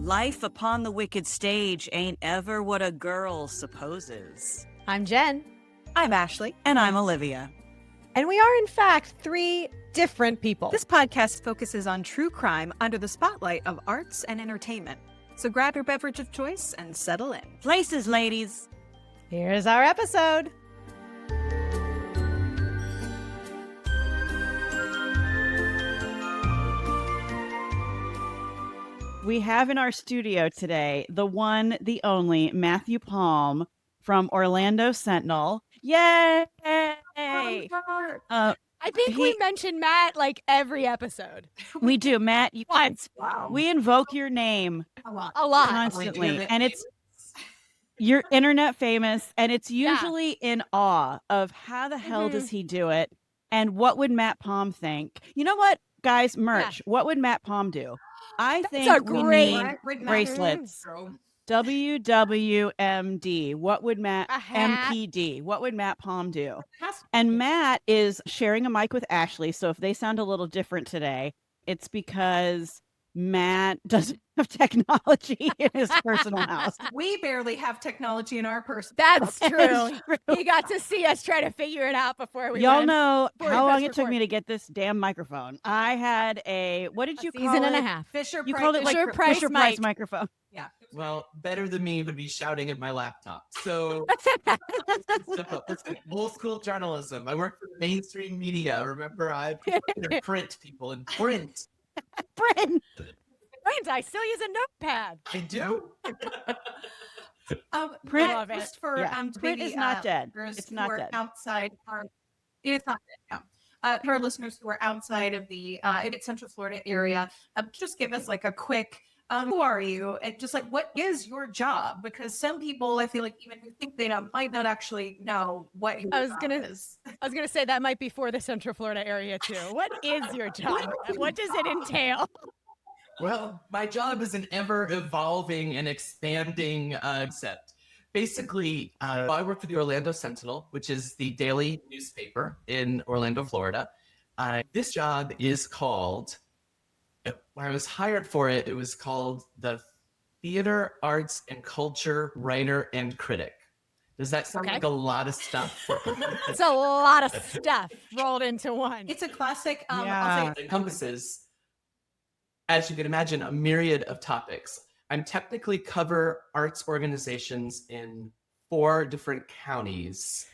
Life upon the wicked stage ain't ever what a girl supposes. I'm Jen. I'm Ashley. And I'm Olivia. And we are, in fact, three different people. This podcast focuses on true crime under the spotlight of arts and entertainment. So grab your beverage of choice and settle in. Places, ladies. Here's our episode. We have in our studio today the one, the only Matthew Palm from Orlando Sentinel. Yay! I think we mention Matt like every episode. We do, Matt. Once. Wow. We invoke your name A lot. constantly, and you're internet famous, and it's usually in awe of how the hell does he do it, and what would Matt Palm think? You know what, guys? Merch. Yeah. What would Matt Palm do? I think we need bracelets. WWMD. What would Matt MPD? What would Matt Palm do? And Matt is sharing a mic with Ashley, so if they sound a little different today, it's because Matt doesn't have technology in his personal house. We barely have technology in our person. That's true. He got to see us try to figure it out before we Y'all know how long it took me to get this damn microphone. I had what did you call it? Season and a half. You called it like Fisher Price microphone. Yeah. Well, better than me would be shouting at my laptop. So it's old school journalism. I work for mainstream media. Remember, I print people in print. Print. I still use a notepad. I do. Print. Love it. For, print is not dead. It's not dead. It's not dead. No. For our listeners who are outside of the Central Florida area, just give us like a quick. Who are you? And just like, what is your job? Because some people, I feel like, even who think they know, might not actually know what your job is. I was gonna say that might be for the Central Florida area too. What is your job? What does it entail? Well, my job is an ever-evolving and expanding concept. Basically, I work for the Orlando Sentinel, which is the daily newspaper in Orlando, Florida. This job is called. When I was hired for it, it was called the Theater, Arts, and Culture Writer and Critic. Does that sound like a lot of stuff? It's a lot of stuff rolled into one. It's a classic. It encompasses, as you can imagine, a myriad of topics. I'm technically cover arts organizations in 4 different counties: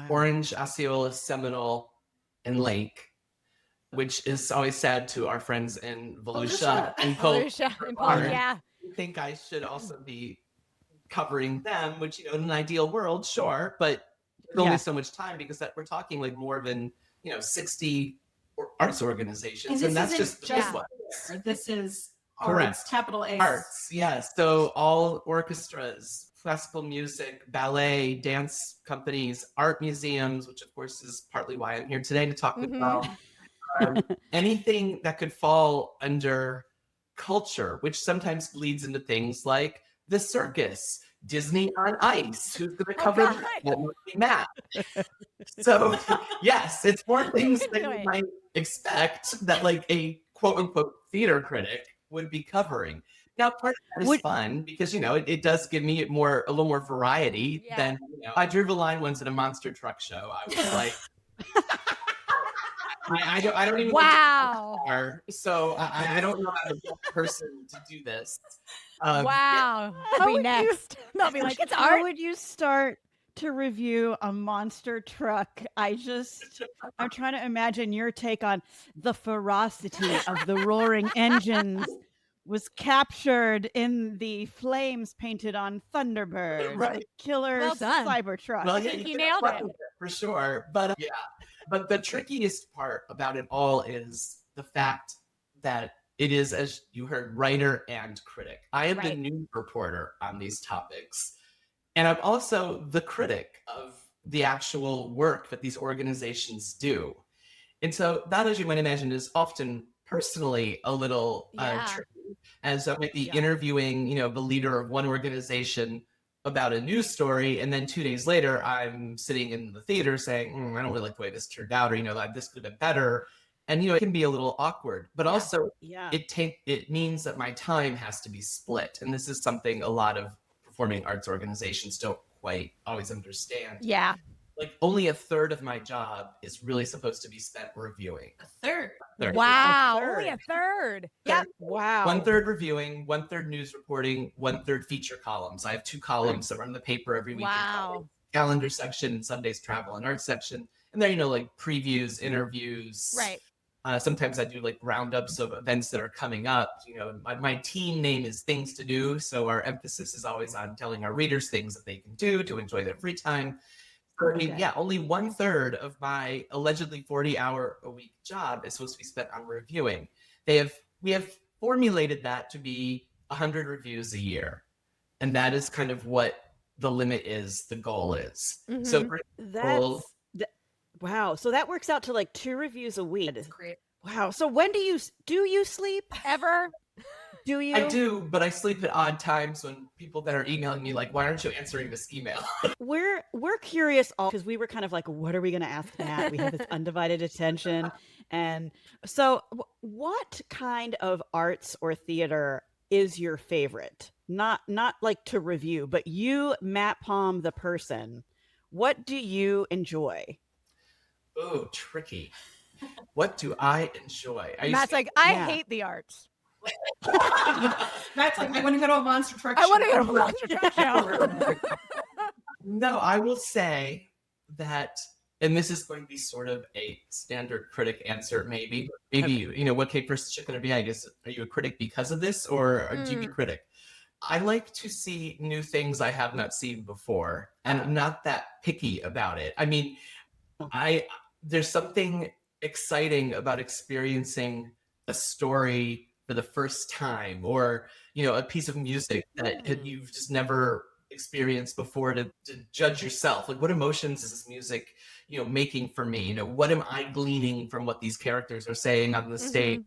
Orange, Osceola, Seminole, and Lake. Which is always sad to our friends in Volusia and Polk. Yeah. I think I should also be covering them, which, in an ideal world, sure, but there's only so much time because we're talking like more than, 60 arts organizations. And that's just one. This is correct. Arts, capital A. Arts, yes. So all orchestras, classical music, ballet, dance companies, art museums, which of course is partly why I'm here today to talk about. Anything that could fall under culture, which sometimes leads into things like the circus, Disney on Ice. Who's going to cover that? Matt. So, yes, it's more things that you might expect that like a quote unquote theater critic would be covering. Now, part of that is fun because, it does give me a little more variety than, I drew the line once at a monster truck show. I was like... I don't even so I don't know how to be a person to do this. Wow. I'll be next. They'll be like, it's art. How would you start to review a monster truck? I'm trying to imagine your take on the ferocity of the roaring engines was captured in the flames painted on Thunderbird, right? Killer Cybertruck. Well, you nailed it for sure. But But the trickiest part about it all is the fact that it is, as you heard, writer and critic. I am the news reporter on these topics. And I'm also the critic of the actual work that these organizations do. And so that, as you might imagine, is often personally a little tricky. As I might be interviewing, the leader of one organization about a news story, and then 2 days later I'm sitting in the theater saying, I don't really like the way this turned out, or this could have been better. And, it can be a little awkward, but also Yeah. it means that my time has to be split. And this is something a lot of performing arts organizations don't quite always understand. Yeah. Like only a third of my job is really supposed to be spent reviewing. A third. Wow. A third. Only a third. Yeah. Wow. 1/3 reviewing, 1/3 news reporting, 1/3 feature columns. I have 2 columns that run the paper every week. Wow. Calendar section and Sunday's travel and art section. And then, like previews, interviews. Right. Sometimes I do like roundups of events that are coming up. My team name is Things to Do. So our emphasis is always on telling our readers things that they can do to enjoy their free time. Only 1/3 of my allegedly 40-hour-a-week job is supposed to be spent on reviewing. We have formulated that to be 100 reviews a year. And that is kind of what the limit is, the goal is. Mhm. So for example, wow. So that works out to like 2 reviews a week. That's great. Wow. So when do you sleep? Ever? Do you? I do, but I sleep at odd times when people that are emailing me like, why aren't you answering this email? We're curious all because we were kind of like, what are we going to ask Matt? We have this undivided attention. And so what kind of arts or theater is your favorite? Not like to review, but you, Matt Palm, the person, what do you enjoy? Oh, tricky. What do I enjoy? Matt's like, I Yeah. hate the arts. Matt's like, I want to go to a monster truck I show. want to go to a monster truck show. No, I will say that, and this is going to be sort of a standard critic answer, maybe. Maybe, what cape versus chicken or be? I guess, are you a critic because of this, or do you be critic? I like to see new things I have not seen before, and I'm not that picky about it. I mean, there's something exciting about experiencing a story for the first time, or a piece of music that you've just never experienced before, to judge yourself. Like, what emotions is this music making for me? What am I gleaning from what these characters are saying on the stage?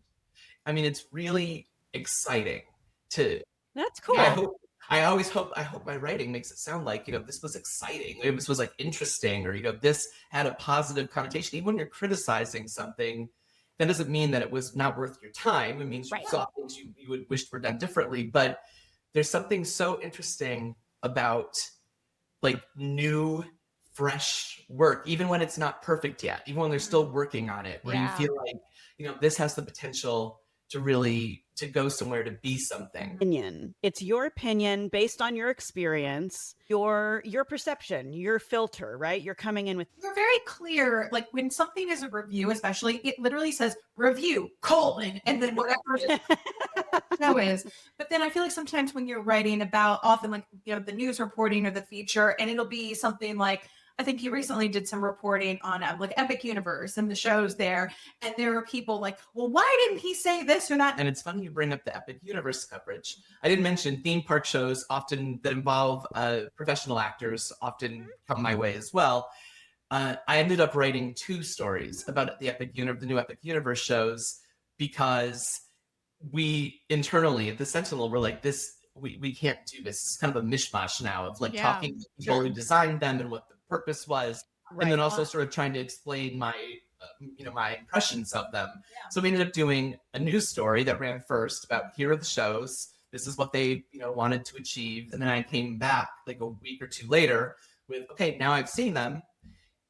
I mean, it's really exciting to That's cool. I hope my writing makes it sound like, this was exciting. This was like interesting, or, this had a positive connotation. Even when you're criticizing something, that doesn't mean that it was not worth your time. It means you saw things you would wish were done differently. But there's something so interesting about like new, fresh work, even when it's not perfect yet, even when they're still working on it, where you feel like, this has the potential to go somewhere, to be something. Opinion. It's your opinion based on your experience, your perception, your filter, right? You're coming in with. You're very clear. Like when something is a review, especially, it literally says review : and then whatever show is. But then I feel like sometimes when you're writing about often like, the news reporting or the feature, and it'll be something like, I think you recently did some reporting on like Epic Universe and the shows there. And there are people like, well, why didn't he say this or not? And it's funny you bring up the Epic Universe coverage. I didn't mention theme park shows often that involve professional actors often come my way as well. I ended up writing 2 stories about the new Epic Universe shows, because we internally at the Sentinel were like, we can't do this. It's kind of a mishmash now of like talking to people who designed them and what the purpose was, and then also sort of trying to explain my my impressions of them. So we ended up doing a news story that ran first about, here are the shows, this is what they wanted to achieve, and then I came back like a week or 2 later with, okay, now I've seen them,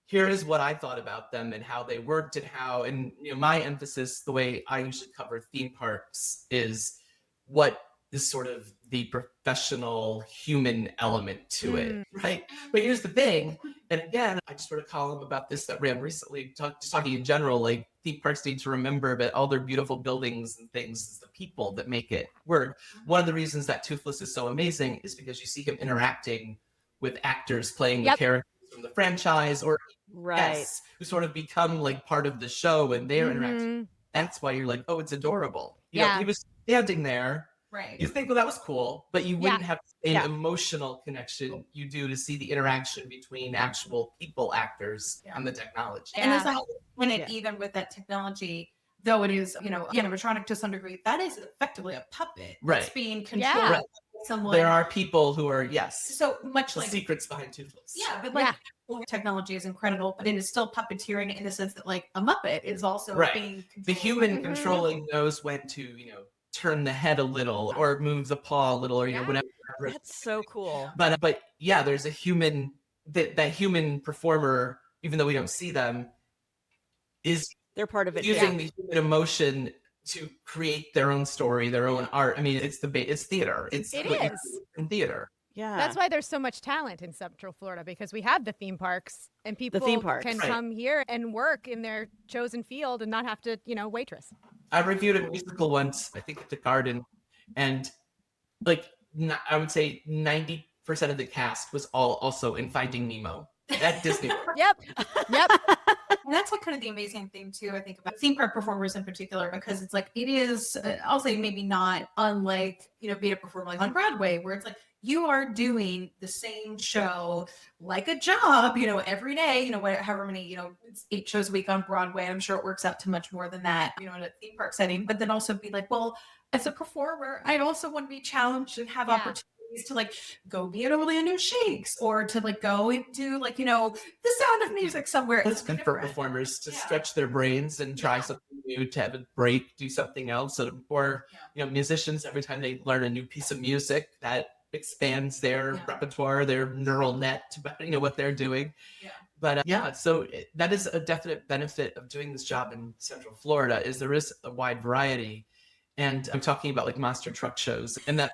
here is what I thought about them and how they worked, and my emphasis, the way I usually cover theme parks, is what is sort of the professional human element to it, right? But here's the thing, and again, I just wrote a column about this that ran recently, just talking in general, like theme parks need to remember that all their beautiful buildings and things is the people that make it work. One of the reasons that Toothless is so amazing is because you see him interacting with actors playing the characters from the franchise, or guests who sort of become like part of the show and their interaction. That's why you're like, oh, it's adorable. He was standing there. Right. You think, well, that was cool, but you wouldn't have the same emotional connection you do to see the interaction between actual people, actors, and the technology. And there's that when it, even with that technology, though it is, animatronic to some degree, that is effectively a puppet that's being controlled by someone. There are people who are, so much the like secrets behind Toothless. Yeah, but like technology is incredible, but it is still puppeteering in the sense that like a Muppet is also Right. being The controlled. human controlling knows when to, turn the head a little or move the paw a little or, whatever. That's so cool. But yeah, there's a human, that human performer, even though we don't see them, is They're part of it. using the human emotion to create their own story, their own art. I mean, it's theater. It It's what you is. do in theater. Yeah. That's why there's so much talent in Central Florida, because we have the theme parks and people can Right. come here and work in their chosen field and not have to, waitress. I reviewed a musical once, I think at the Garden, and like I would say 90% of the cast was all also in Finding Nemo at Disney. Yep. And that's what kind of the amazing thing too, I think, about theme park performers in particular, because it's like, it is, I'll say maybe not unlike, being a performer like on Broadway, where it's like, you are doing the same show like a job, every day, however many, it's 8 shows a week on Broadway. I'm sure it works out to much more than that, in a theme park setting, but then also be like, well, as a performer, I also want to be challenged and have opportunities to like go be at Orlando Shakes, or to like go and do like, the Sound of Music somewhere. It's good for performers to stretch their brains and try something new, to have a break, do something else. Or musicians, every time they learn a new piece of music, that expands their repertoire, their neural net to what they're doing. But so that is a definite benefit of doing this job in Central Florida, is there is a wide variety. And I'm talking about like monster truck shows, and that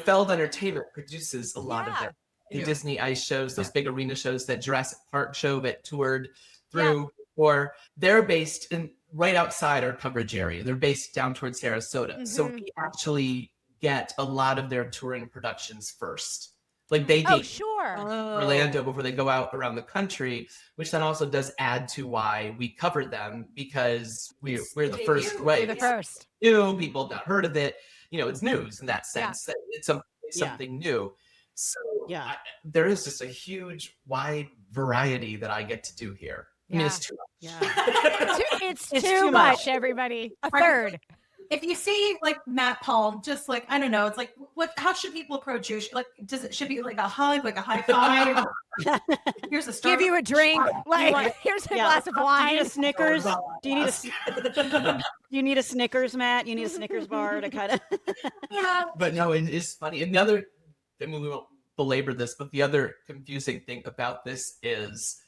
Feld Entertainment produces a lot of the Disney ice shows, those big arena shows, that Jurassic Park show that toured through, or they're based in right outside our coverage area. They're based down towards Sarasota. So we actually get a lot of their touring productions first. Like they do Orlando before they go out around the country, which then also does add to why we cover them, because we're the first way. We're the first. New people have not heard of it. It's news in that sense. That it's something new. So there is just a huge wide variety that I get to do here. I mean, it's too much. It's too much, everybody. A third. If you see like Matt Paul, just like, I don't know, it's like, how should people approach you? Like, should be like a hug, like a high five? Here's a Starbucks. Give you a drink. Like, here's a glass of wine. Do you need a Snickers? Do you need a Snickers, Matt? You need a Snickers bar to kind of. But no, it's funny. And I mean, we won't belabor this, but the other confusing thing about this is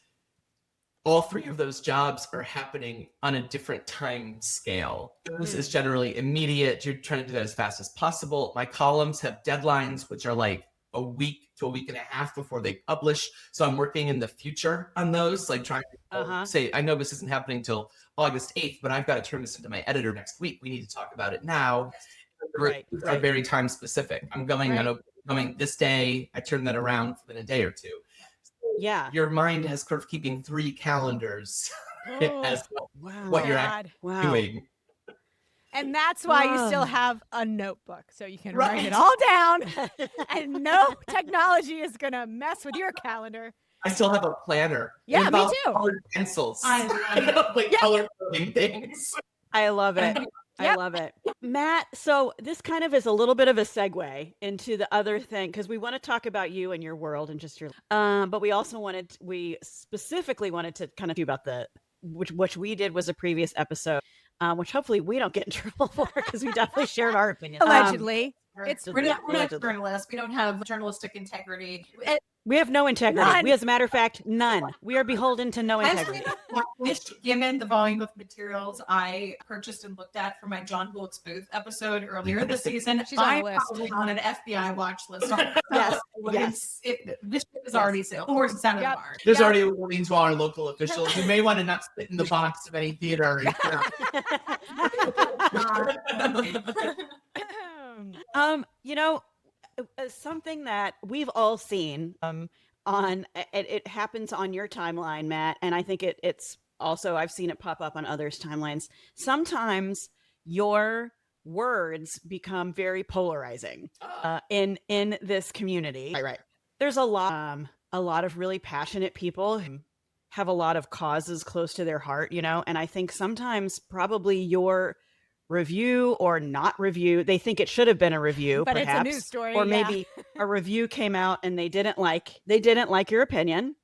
all 3 of those jobs are happening on a different time scale. Yours is generally immediate. You're trying to do that as fast as possible. My columns have deadlines, which are like a week to a week and a half before they publish. So I'm working in the future on those, like trying to say, I know this isn't happening till August 8th, but I've got to turn this into my editor next week. We need to talk about it now. These are very time specific. I'm going this day. I turn that around within a day or two. Yeah. Your mind has sort of keeping 3 calendars as what you're actually doing. And that's why you still have a notebook, so you can write it all down, and no technology is going to mess with your calendar. I still have a planner. Yeah, me too. Colored pencils. I love color coding things. I love it. I love it. Matt, so this kind of is a little bit of a segue into the other thing, because we want to talk about you and your world and just your, but we specifically wanted to kind of do about which we did was a previous episode, which hopefully we don't get in trouble for, because we definitely shared our opinion. Allegedly. We're not journalists. We don't have journalistic integrity. We have no integrity. We, as a matter of fact, none. We are beholden to no integrity. Given the volume of materials I purchased and looked at for my John Wilkes Booth episode earlier this season, I'm probably on an FBI watch list. Yes. This is already sailed. The horse is out of the barn. There's already a warning to our local officials. You may want to not sit in the box of any theater. Something that we've all seen on it happens on your timeline, Matt, and I think it's also, I've seen it pop up on others' timelines. Sometimes your words become very polarizing in this community. Right. There's a lot of really passionate people who have a lot of causes close to their heart, and I think sometimes probably your review or not review. They think it should have been a review, But perhaps, it's a news story, or yeah. maybe a review came out and they didn't like your opinion,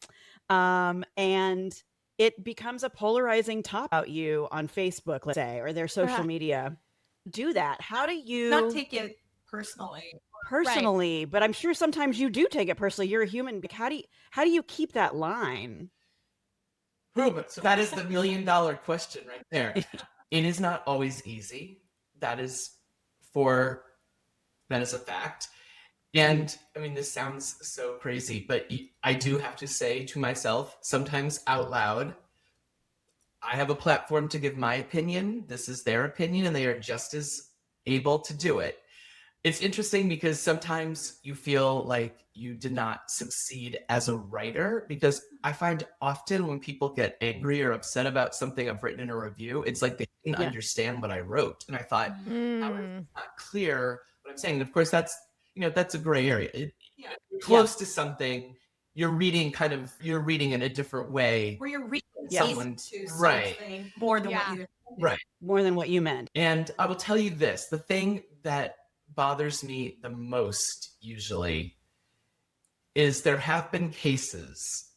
and it becomes a polarizing topic about you on Facebook, let's say, or their social Correct. media. Do that. How do you Not take it personally. but I'm sure sometimes you do take it personally. You're a human. How do you keep that line? So that is the $1 million question right there. It is not always easy. That is a fact. And I mean, this sounds so crazy, but I do have to say to myself, sometimes out loud, I have a platform to give my opinion. This is their opinion, and they are just as able to do it. It's interesting because sometimes you feel like you did not succeed as a writer, because I find often when people get angry or upset about something I've written in a review, it's like they didn't understand what I wrote. And I thought, how is it not clear what I'm saying? And of course, that's a gray area. You're close to something, you're reading in a different way. Where you're reading someone to right. something more than what you right. More than what you meant. And I will tell you this, the thing that bothers me the most usually is there have been cases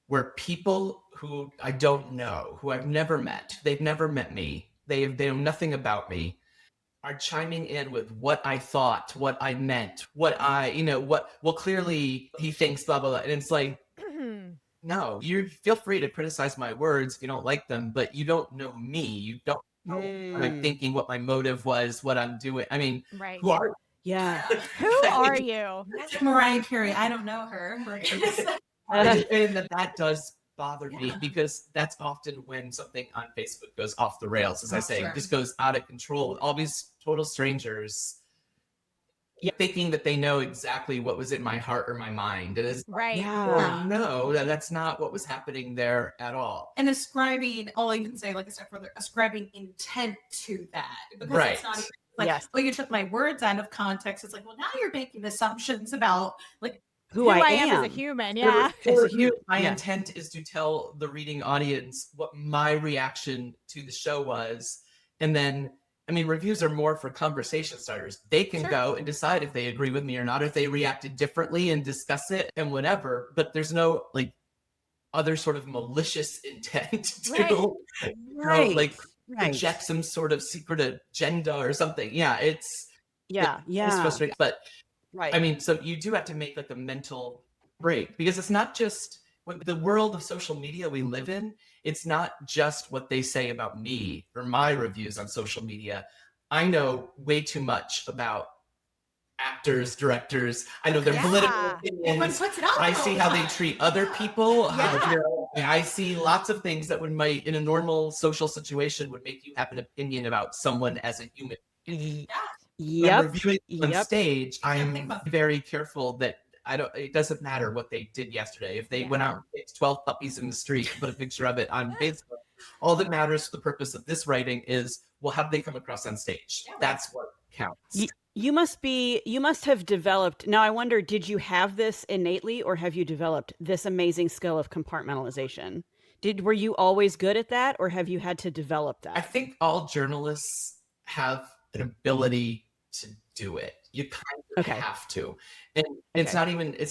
where people who I don't know, who I've never met, they've never met me, they know nothing about me, are chiming in with what I thought, what I meant, clearly he thinks blah, blah, blah. And it's like, no, you feel free to criticize my words if you don't like them, but you don't know me. You don't know what I'm thinking, what my motive was, what I'm doing. I mean, who are you? Yeah. Who are you? Mariah Carey, I don't know her. And that does bother me, because that's often when something on Facebook goes off the rails, as I say, it just goes out of control. All these total strangers thinking that they know exactly what was in my heart or my mind. And it's no, that's not what was happening there at all. And ascribing, all you can say, like a step further, ascribing intent to that. Because it's not even like, well, you took my words out of context. It's like, well, now you're making assumptions about like who I am as a human. Yeah. My intent is to tell the reading audience what my reaction to the show was. And then, I mean, reviews are more for conversation starters. They can go and decide if they agree with me or not, if they reacted differently, and discuss it and whatever. But there's no like other sort of malicious intent to project some sort of secret agenda or something. It's frustrating. But I mean, so you do have to make like a mental break, because it's not just the world of social media we live in. It's not just what they say about me or my reviews on social media. I know way too much about actors, directors. I know their political opinions. I see how they treat other people. I see lots of things that in a normal social situation would make you have an opinion about someone as a human. When reviewing on stage, I'm very careful that it doesn't matter what they did yesterday. If they went out and picked 12 puppies in the street and put a picture of it on Facebook, all that matters for the purpose of this writing is, well, how do they come across on stage? That's what counts. You must have developed. Now, I wonder, did you have this innately, or have you developed this amazing skill of compartmentalization? Were you always good at that, or have you had to develop that? I think all journalists have an ability to do it. You kind of have to. And it's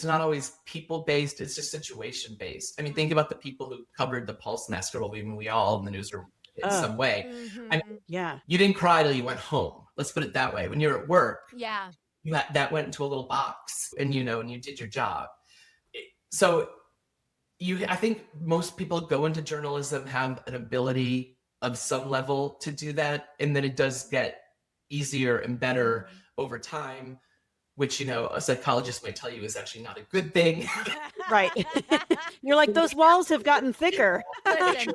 not always people based, it's just situation based. I mean, think about the people who covered the Pulse massacre. Well, even we all in the newsroom in some way. I mean, you didn't cry till you went home. Let's put it that way. When you're at work, that went into a little box, and and you did your job. So I think most people go into journalism have an ability of some level to do that, and then it does get easier and better over time, which a psychologist might tell you is actually not a good thing. Right. You're like, those walls have gotten thicker. Listen,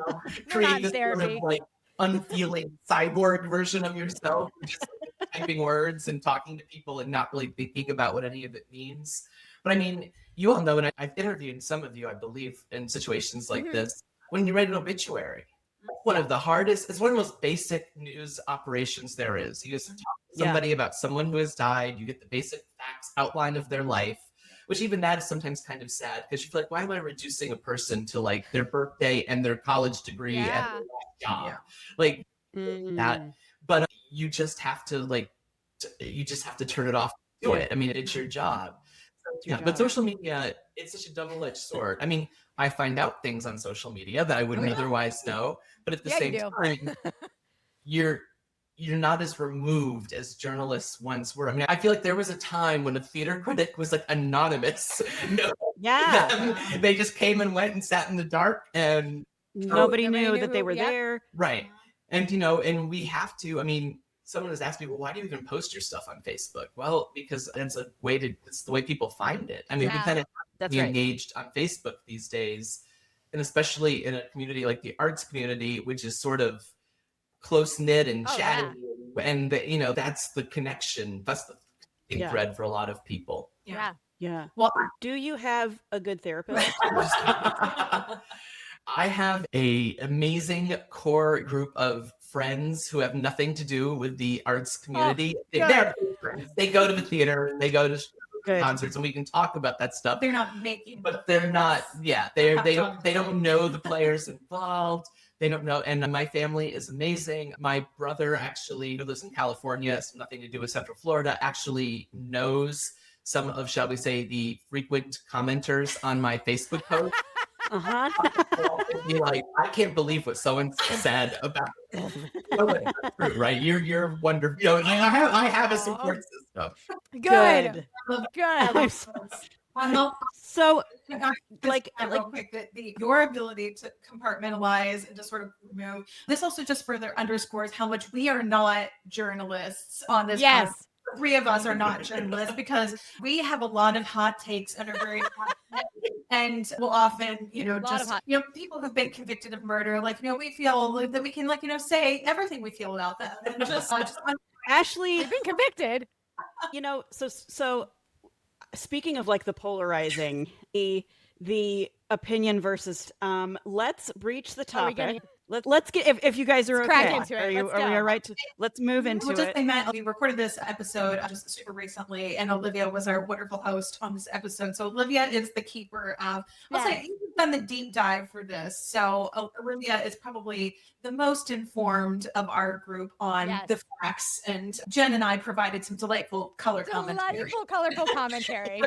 create this sort of like unfeeling cyborg version of yourself, just typing words and talking to people and not really thinking about what any of it means. But I mean, you all know, and I've interviewed some of you, I believe, in situations like this, when you write an obituary. One of the hardest, it's one of the most basic news operations there is. You just talk to somebody about someone who has died, you get the basic facts, outline of their life, which even that is sometimes kind of sad, because you feel like, why am I reducing a person to like their birthday and their college degree and their job? Like that. But you just have to turn it off, do it. I mean, it's your job. But social media, it's such a double-edged sword. I mean, I find out things on social media that I wouldn't otherwise know, but at the same time, you're not as removed as journalists once were. I mean, I feel like there was a time when a theater critic was like anonymous. They just came and went and sat in the dark, and nobody knew that they were there. Right. And, and we have to, I mean, someone has asked me, well, why do you even post your stuff on Facebook? Well, because it's the way people find it. I mean, we kind of have to be engaged on Facebook these days, and especially in a community like the arts community, which is sort of close-knit and chatty. And, that's the connection. That's the thread for a lot of people. Yeah. Well, do you have a good therapist? I have a amazing core group of friends who have nothing to do with the arts community. They're friends. They go to the theater, they go to concerts, and we can talk about that stuff. They're not making, but they're not. Yeah, they don't know the players involved. They don't know. And my family is amazing. My brother actually, who lives in California, has nothing to do with Central Florida, actually knows some of, shall we say, the frequent commenters on my Facebook post. Be like, I can't believe what someone said about it. Right? You're wonderful. I have a support system. Good. So, real quick, that your ability to compartmentalize and to sort of remove this also just further underscores how much we are not journalists on this. Yes. Podcast. 3 of us are not journalists because we have a lot of hot takes and are very passionate, and will often, people who've been convicted of murder, we feel that we can, say everything we feel about them. And Ashley, you've been convicted. So speaking of the polarizing, the opinion versus, let's breach the topic. Let's get, if you guys are okay. Crack into it. Are we all right? Let's move into it. We recorded this episode just super recently, and Olivia was our wonderful host on this episode. So Olivia is the keeper of, I'll say, you've done the deep dive for this. So Olivia is probably the most informed of our group on the facts, and Jen and I provided some delightful commentary. Colorful commentary.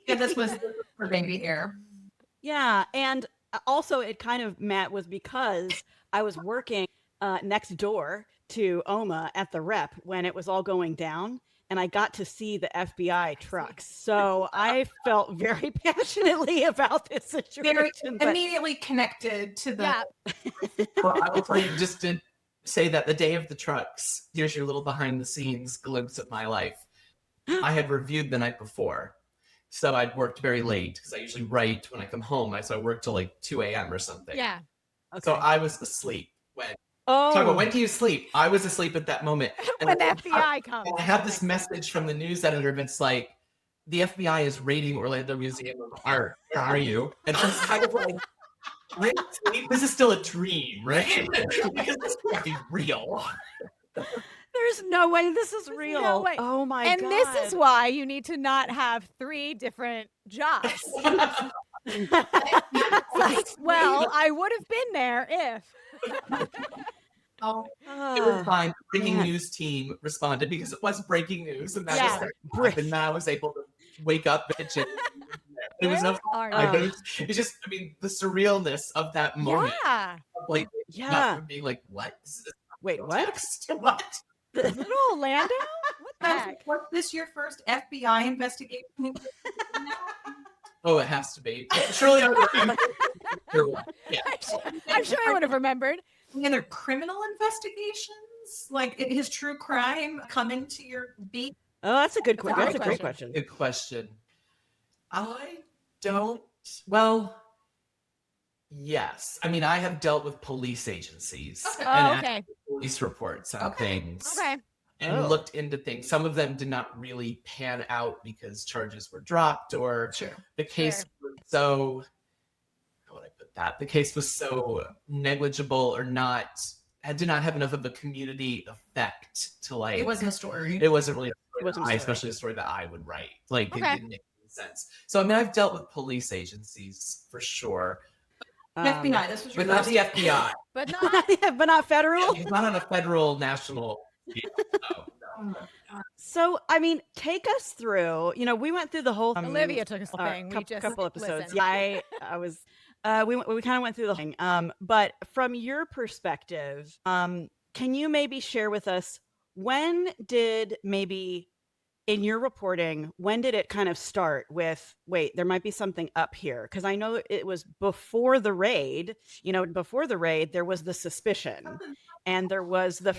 This was for baby hair. Yeah, and also it kind of, Matt, was because I was working next door to Oma at the rep when it was all going down, and I got to see the FBI trucks. So I felt very passionately about this situation. Immediately connected to the... Well, I will tell you, just to say that the day of the trucks, here's your little behind the scenes glimpse of my life. I had reviewed the night before. So I'd worked very late because I usually write when I come home. So I work till 2 a.m. or something. Yeah. Okay. So I was asleep when. Talk about when do you sleep? I was asleep at that moment. When the FBI comes. I have this message from the news editor, and it's like, the FBI is raiding Orlando Museum of Art. Where are you? And I was kind of like, really? This is still a dream, right? Because this can't be real. There's no way this is real. No way. Oh my God. And this is why you need to not have 3 different jobs. Well, I would have been there if. It was fine. Breaking news team responded because it was breaking news, and that was and now I was able to wake up and it was it's just, I mean, the surrealness of that moment. Not being like, what? Wait, what? What? Little Orlando? What the heck? Was this your first FBI investigation? Oh, it has to be. Surely I would have I'm sure I would have remembered. Any other criminal investigations? His true crime coming to your beat? Oh, that's a good question. That's a great question. Good question. I don't. Well, yes. I mean, I have dealt with police agencies and police reports on things. Okay. And looked into things. Some of them did not really pan out because charges were dropped, or the case was so. How would I put that? The case was so negligible, or did not have enough of a community effect to It wasn't a story. It wasn't really a story, especially a story that I would write. It didn't make any sense. So I mean, I've dealt with police agencies for sure. FBI. This was but not the FBI. But not federal. Not on a federal national So, I mean, take us through, we went through the whole Olivia took us the thing. We just couple episodes. listened. Yeah, I was, we kind of went through the thing. But from your perspective, can you maybe share with us, when did maybe in your reporting, when did it kind of start with, wait, there might be something up here? Because I know it was before the raid, there was the suspicion, and there was the,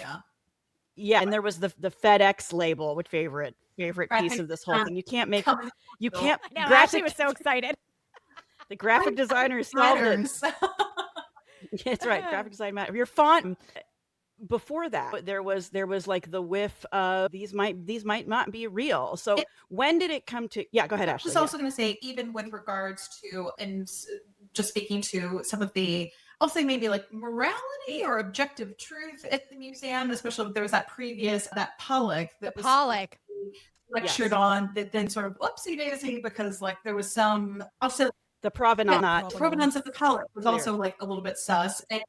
and there was the FedEx label, which favorite piece of this whole thing. You can't, Ashley was so excited. The graphic designers solved it. That's right. Graphic design matters. Your font. Before that, there was like the whiff of these might not be real. So when did it come to? Yeah, go ahead, Ashley. I was also going to say, even with regards to, and just speaking to some of the, I'll say maybe like morality or objective truth at the museum, especially if there was that Pollock lectured on, that then sort of whoopsie daisy, because like there was some, I'll say, the provenance of the Pollock was also like a little bit sus, and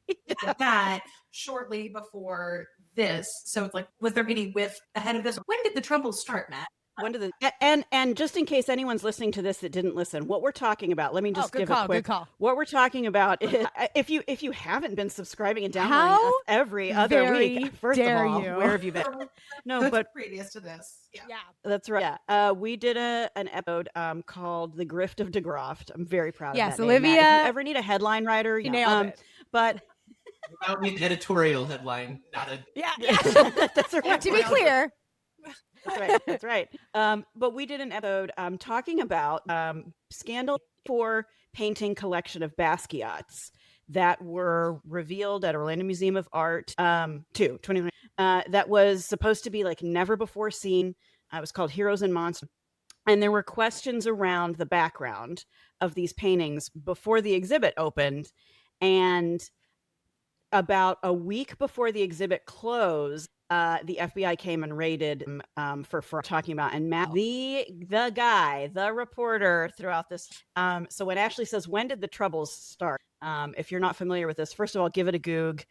that shortly before this. So it's like, was there any whiff ahead of this? When did the troubles start, Matt? When did and just in case anyone's listening to this that didn't listen, what we're talking about, let me just give a quick. What we're talking about is, if you haven't been subscribing and downloading us every other week, first of all, where have you been? No, but previous to this, yeah, that's right. Yeah, we did an episode called "The Grift of DeGroft." I'm very proud of that. Yes, Olivia. If you ever need a headline writer, nailed it. But without an editorial headline, not a that's right. To be clear. That's right. But we did an episode talking about scandal for painting collection of Basquiat's that were revealed at Orlando Museum of Art 2020. That was supposed to be like never before seen. It was called Heroes and Monsters. And there were questions around the background of these paintings before the exhibit opened. And about a week before the exhibit closed, the FBI came and raided for talking about, and Matt, the guy, the reporter throughout this. So when Ashley says, when did the troubles start? If you're not familiar with this, first of all, give it a Goog.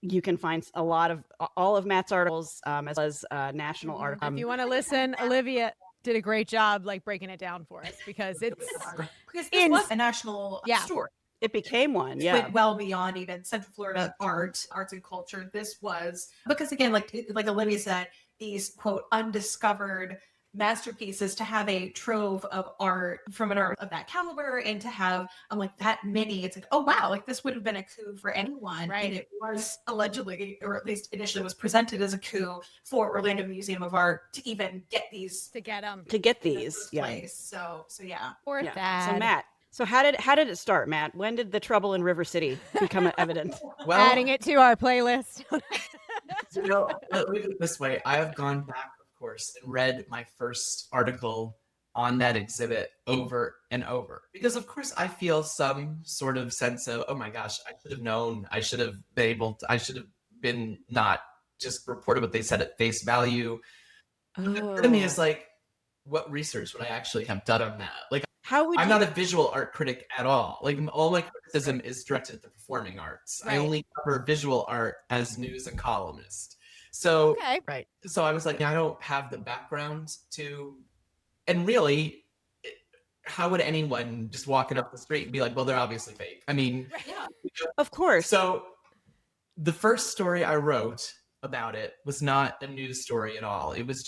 You can find all of Matt's articles, as well as national articles. If you want to listen, Olivia did a great job like breaking it down for us, because this was a national story. It became one, yeah. It went well beyond even Central Florida arts and culture. This was, because again, like Olivia said, these quote undiscovered masterpieces, to have a trove of art from an art of that caliber, and to have like that many, it's like, oh wow, like this would have been a coup for anyone. Right. And it was allegedly, or at least initially was presented as a coup for Orlando Museum of Art to even get these, to get them, these place. So yeah. Or that. So Matt. So how did it start, Matt? When did the trouble in River City become evident? Well, adding it to our playlist. Let me put it this way. I have gone back, of course, and read my first article on that exhibit over and over. Because, of course, I feel some sort of sense of, oh my gosh, I should have known. I should have been not just reported what they said at face value. Part of me is like, what research would I actually have done on that? Like, I'm not a visual art critic at all. Like, all my criticism is directed at the performing arts. Right. I only cover visual art as news and columnist. So, so I was like, I don't have the background to, and really, how would anyone just walking up the street and be like, well, they're obviously fake? I mean, of course. So the first story I wrote about it was not a news story at all. It was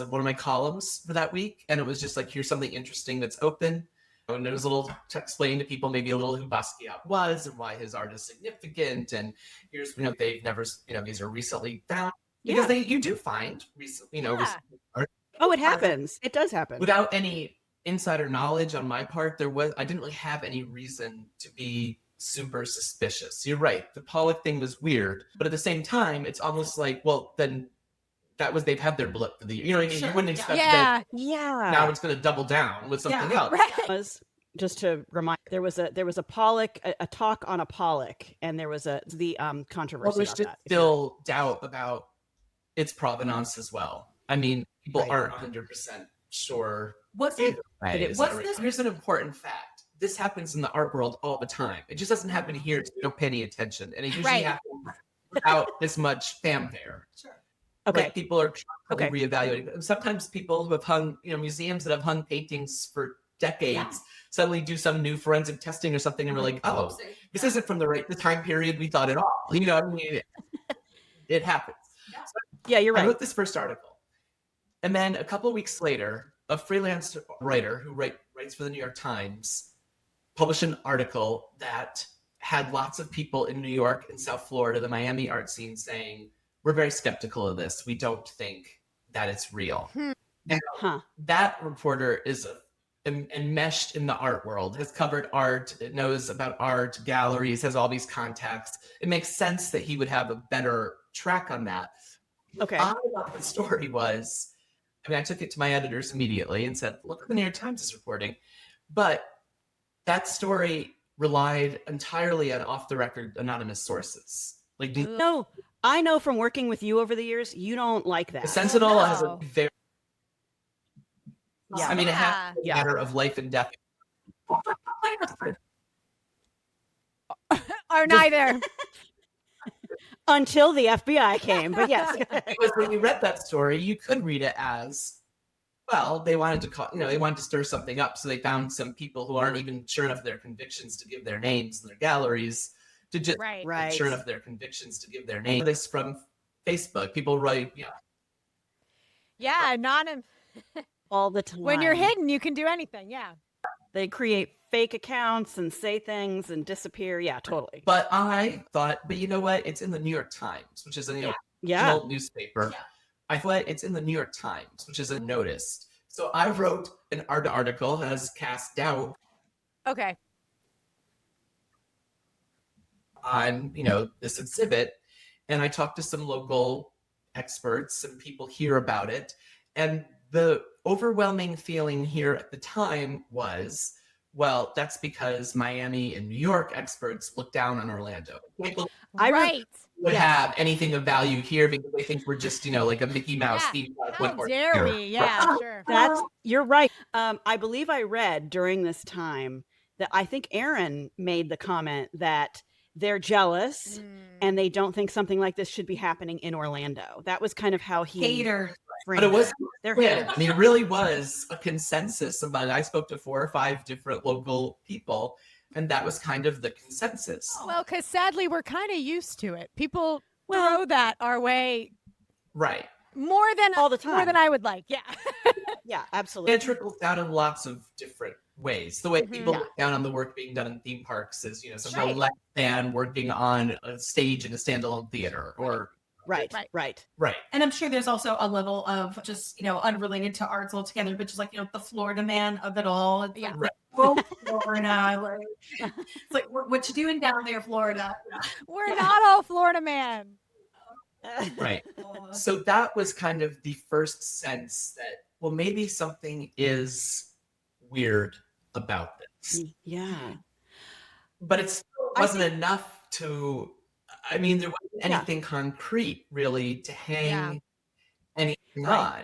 one of my columns for that week. And it was just like, here's something interesting that's open. And there was a little to explain to people maybe a little who Basquiat was and why his art is significant. And here's, they've never, these are recently found. Because you do find recently, recent art. Oh, it happens. It does happen. Without any insider knowledge on my part, I didn't really have any reason to be super suspicious. You're right. The Pollock thing was weird, but at the same time, it's almost like, well, then they've had their blip for the year. You know what I mean? You wouldn't expect that. Yeah. Now it's going to double down with something else. Right. Just to remind, there was a Pollock, a talk on a Pollock, and there was the controversy. Well, there's just still doubt about its provenance as well. I mean, people aren't 100% sure. Here's an important fact. This happens in the art world all the time. It just doesn't happen here, so you don't pay any attention. And it usually happens without this much fanfare. Sure. Okay. Like people are constantly reevaluating. Sometimes people who have hung, museums that have hung paintings for decades suddenly do some new forensic testing or something, and we're like, oh, this isn't from the time period we thought at all. It happens. Yeah, you're right. I wrote this first article, and then a couple of weeks later, a freelance writer who writes for the New York Times published an article that had lots of people in New York and South Florida, the Miami art scene, saying, we're very skeptical of this. We don't think that it's real. And that reporter is enmeshed in the art world, has covered art, it knows about art, galleries, has all these contacts. It makes sense that he would have a better track on that. Okay. I thought the story was, I took it to my editors immediately and said, look what the New York Times is reporting. But that story relied entirely on off-the-record anonymous sources. Like, no, I know from working with you over the years, you don't like that. The Sentinel has a very, it has a matter of life and death. Or neither. Until the FBI came, but yes. Because when you read that story, you could read it as, well, they wanted to stir something up, so they found some people who aren't even sure enough of their convictions to give their names in their galleries. To just sure enough their convictions to give their name. This from Facebook. People write, anonymous. All the time. When you're hidden, you can do anything. Yeah. They create fake accounts and say things and disappear. Yeah, totally. But I thought, you know what? It's in the New York Times, which is an old newspaper. Yeah. I thought it's in the New York Times, which is noticed. So I wrote an art article that has cast doubt. Okay. On this exhibit, and I talked to some local experts and people hear about it, and the overwhelming feeling here at the time was, well, that's because Miami and New York experts look down on Orlando. Right. Would have anything of value here because they think we're just like a Mickey Mouse theme park. How dare we? Yeah, sure. You're right. I believe I read during this time that I think Aaron made the comment that they're jealous and they don't think something like this should be happening in Orlando. That was kind of how he hater. But it was haters. It really was a consensus among, I spoke to 4 or 5 different local people, and that was kind of the consensus. Well, because sadly we're kind of used to it. People throw that our way. Right. More than all the time. More than I would like. Yeah. Yeah, absolutely. It trickles down in lots of different ways. The way people look down on the work being done in theme parks is, somehow less than working on a stage in a standalone theater or Right. And I'm sure there's also a level of just, unrelated to arts altogether, but just like, the Florida man of it all. It's like, well, Florida. It's like, what you doing down there, Florida? We're not all Florida man. Right. So that was kind of the first sense that, well, maybe something is weird about this. Yeah. But it still wasn't enough to, there wasn't anything concrete really to hang anything on.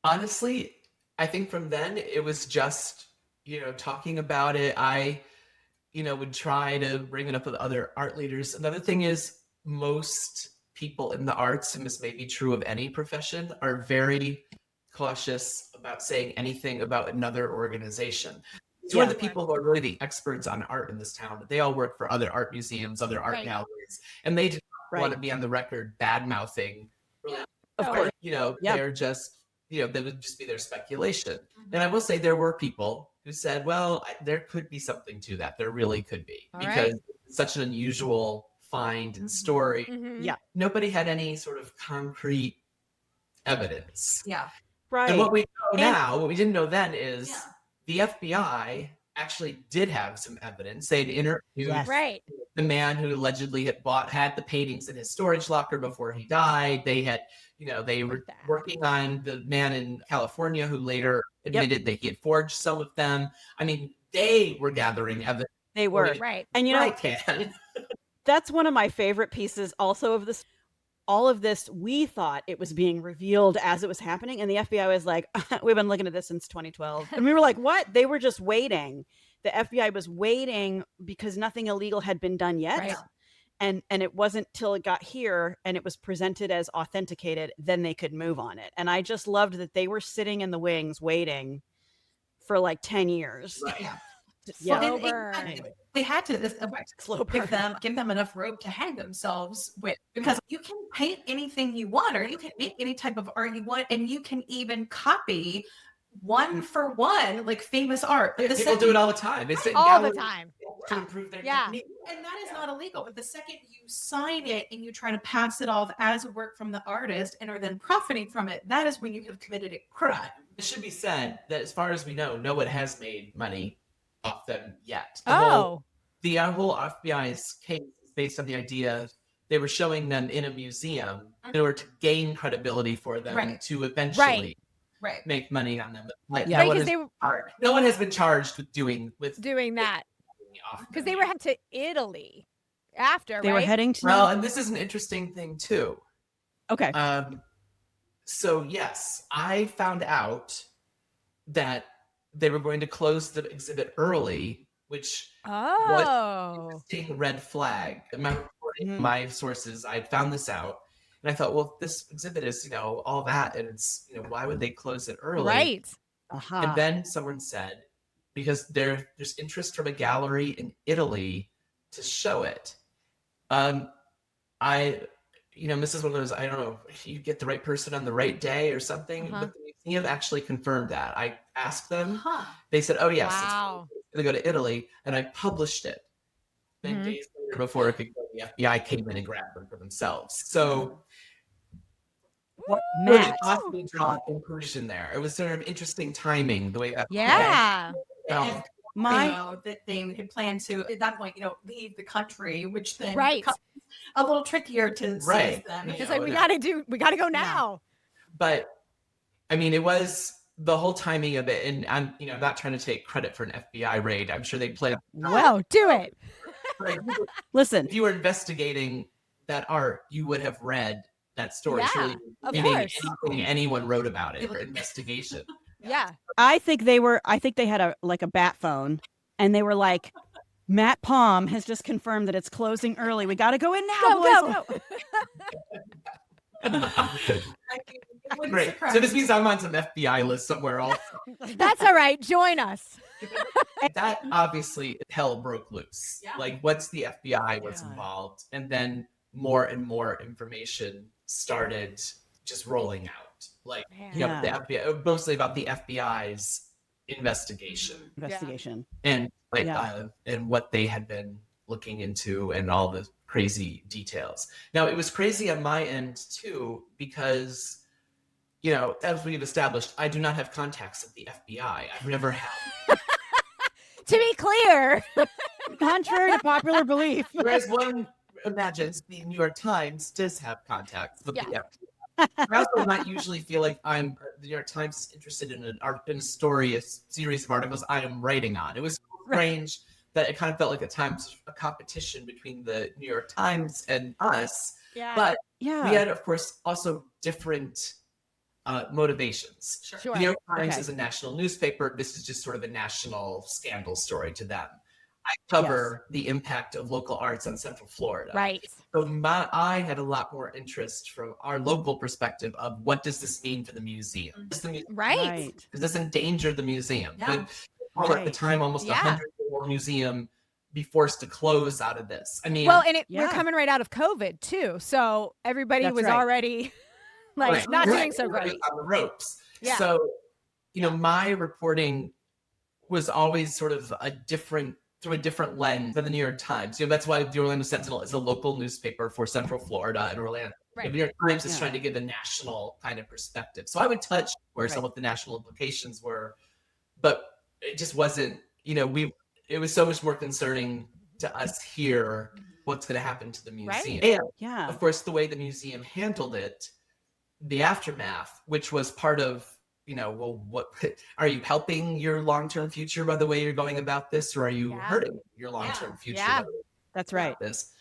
Honestly, I think from then it was just, talking about it. I, would try to bring it up with other art leaders. Another thing is most people in the arts, and this may be true of any profession, are very cautious about saying anything about another organization. It's one of the people who are really the experts on art in this town. They all work for other art museums, other art galleries, and they just want to be on the record bad-mouthing. Of course. They're just, that would just be their speculation. And I will say there were people who said, well, there could be something to that. There really could be. Because it's such an unusual find and story. Yeah. Nobody had any sort of concrete evidence. Yeah. Right. And what we know now, what we didn't know then is the FBI actually did have some evidence. They'd interviewed the man who allegedly had the paintings in his storage locker before he died. They had, they were working on the man in California who later admitted that he had forged some of them. They were gathering evidence. They were. Right. And that's one of my favorite pieces also of this. All of this, we thought it was being revealed as it was happening. And the FBI was like, we've been looking at this since 2012. And we were like, what? They were just waiting. The FBI was waiting because nothing illegal had been done yet. Right. and it wasn't till it got here and it was presented as authenticated, then they could move on it. And I just loved that they were sitting in the wings waiting for like 10 years. Right. Yeah. Slow burn. They had to Slow burn. give them enough rope to hang themselves with, because you can paint anything you want, or you can make any type of art you want, and you can even copy one for one, like famous art. Yeah, people do it all the time. They sit in All the galleries time. to improve their Yeah. technique. And that is not illegal. But the second you sign it and you try to pass it off as a work from the artist and are then profiting from it, that is when you have committed a crime. It should be said that as far as we know, no one has made money off them yet. The whole FBI's case is based on the idea they were showing them in a museum in order to gain credibility for them to eventually make money on them. But Yeah, no, because no one has been charged with doing that. Because they were heading to Italy after, They were heading to. Well, and this is an interesting thing too. Okay. So yes, I found out that they were going to close the exhibit early, which was an interesting red flag. My sources, I found this out, and I thought, well, this exhibit is, all that, and it's, why would they close it early? Right. And then someone said, because there's interest from a gallery in Italy to show it. This is one of those, I don't know, if you get the right person on the right day or something, but the museum actually confirmed that. I asked them, they said, oh yes, Wow. it's going to go to Italy, and I published it. Then days later, before it could go, the FBI came in and grabbed them for themselves. So what would possibly draw a conclusion there? It was sort of interesting timing, the way that that they had planned to, at that point, leave the country, which then becomes a little trickier to seize them. It's like we gotta go now. But I mean, it was the whole timing of it, and I'm not trying to take credit for an FBI raid. I'm sure they planned. Well, do it. Listen, if you were investigating that art, you would have read that story. Surely, of reading course. anything anyone wrote about it for investigation. Yeah. I think they had a bat phone, and they were like, Matt Palm has just confirmed that it's closing early. We got to go in now, boys. Great. So this means I'm on some FBI list somewhere also. That's all right. Join us. That obviously, hell broke loose. Like, what's the FBI? What's involved? And then more and more information started just rolling out. Like, the FBI, mostly about the FBI's investigation. And and what they had been looking into and all the crazy details. Now, it was crazy on my end too, because, as we've established, I do not have contacts at the FBI. I've never had. To be clear. Contrary to popular belief. Whereas one imagines the New York Times does have contacts with the FBI. I also not usually feel like the New York Times is interested in a story, a series of articles I am writing on. It was strange that it kind of felt like at times a competition between the New York Times and us. Yeah. But we had, of course, also different motivations. Sure. The New York Times is a national newspaper. This is just sort of a national scandal story to them. I cover the impact of local arts on Central Florida. Right. So I had a lot more interest from our local perspective of what does this mean for the museum? Right. Does this endanger the museum? Yeah. At the time, almost 100-year-old museum be forced to close out of this. I mean, well, and we're coming right out of COVID too, so everybody was already not doing so great. On the ropes. Yeah. So, my reporting was always sort of through a different lens than the New York Times. That's why the Orlando Sentinel is a local newspaper for Central Florida and Orlando. Right. The New York Times is trying to give a national kind of perspective. So I would touch where some of the national implications were, but it just wasn't, it was so much more concerning to us here what's going to happen to the museum. Right. And of course, the way the museum handled it, the aftermath, which was part of, what are you helping your long-term future by the way you're going about this, or are you hurting your long-term future? Yeah. That's right. This,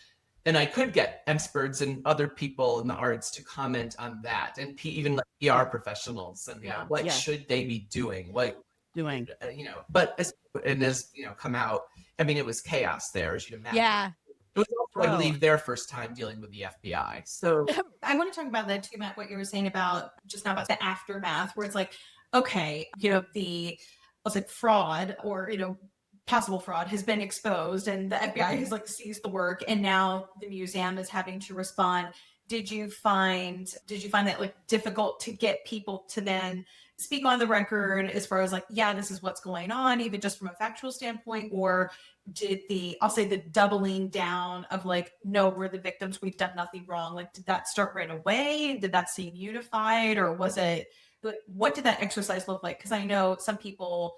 and I could get experts and other people in the arts to comment on that, and even like PR professionals, and what should they be doing? But as come out, I mean, it was chaos there, as you'd imagine. Yeah. It was I believe, their first time dealing with the FBI. So I want to talk about that too, Matt, what you were saying about just now about the aftermath, where it's like, okay, the let's say fraud or, possible fraud has been exposed and the FBI has like seized the work and now the museum is having to respond. Did you find that like difficult to get people to then speak on the record as far as like, yeah, this is what's going on, even just from a factual standpoint? Or did I'll say the doubling down of like, no, we're the victims, we've done nothing wrong. Like, did that start right away? Did that seem unified, or was it, what did that exercise look like? Because I know some people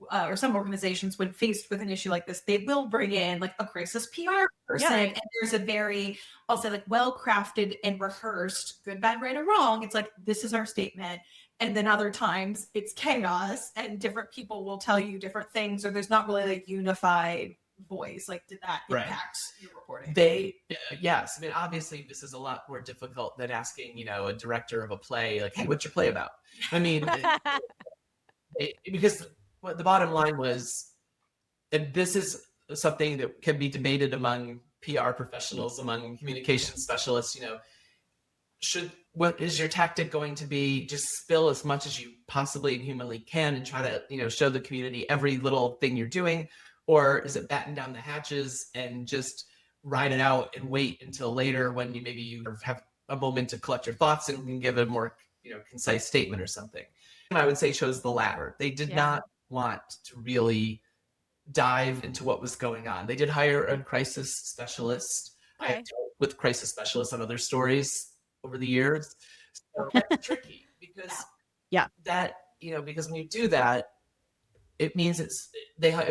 or some organizations, when faced with an issue like this, they will bring in like a crisis PR person. Yeah. And there's a very, I'll say, like well-crafted and rehearsed, good, bad, right, or wrong. It's like, this is our statement. And then other times it's chaos and different people will tell you different things, or there's not really like unified voice. Like, did that impact your reporting? Yes. I mean, obviously this is a lot more difficult than asking, a director of a play, like, hey, what's your play about? I mean, because the bottom line was, and this is something that can be debated among PR professionals, among communication specialists, what is your tactic going to be? Just spill as much as you possibly and humanly can and try to, show the community every little thing you're doing? Or is it batten down the hatches and just ride it out and wait until later when maybe you have a moment to collect your thoughts and can give a more, concise statement or something? And I would say chose the latter. They did not want to really dive into what was going on. They did hire a crisis specialist. I have dealt with crisis specialists on other stories over the years. So that's tricky because because when you do that, it means it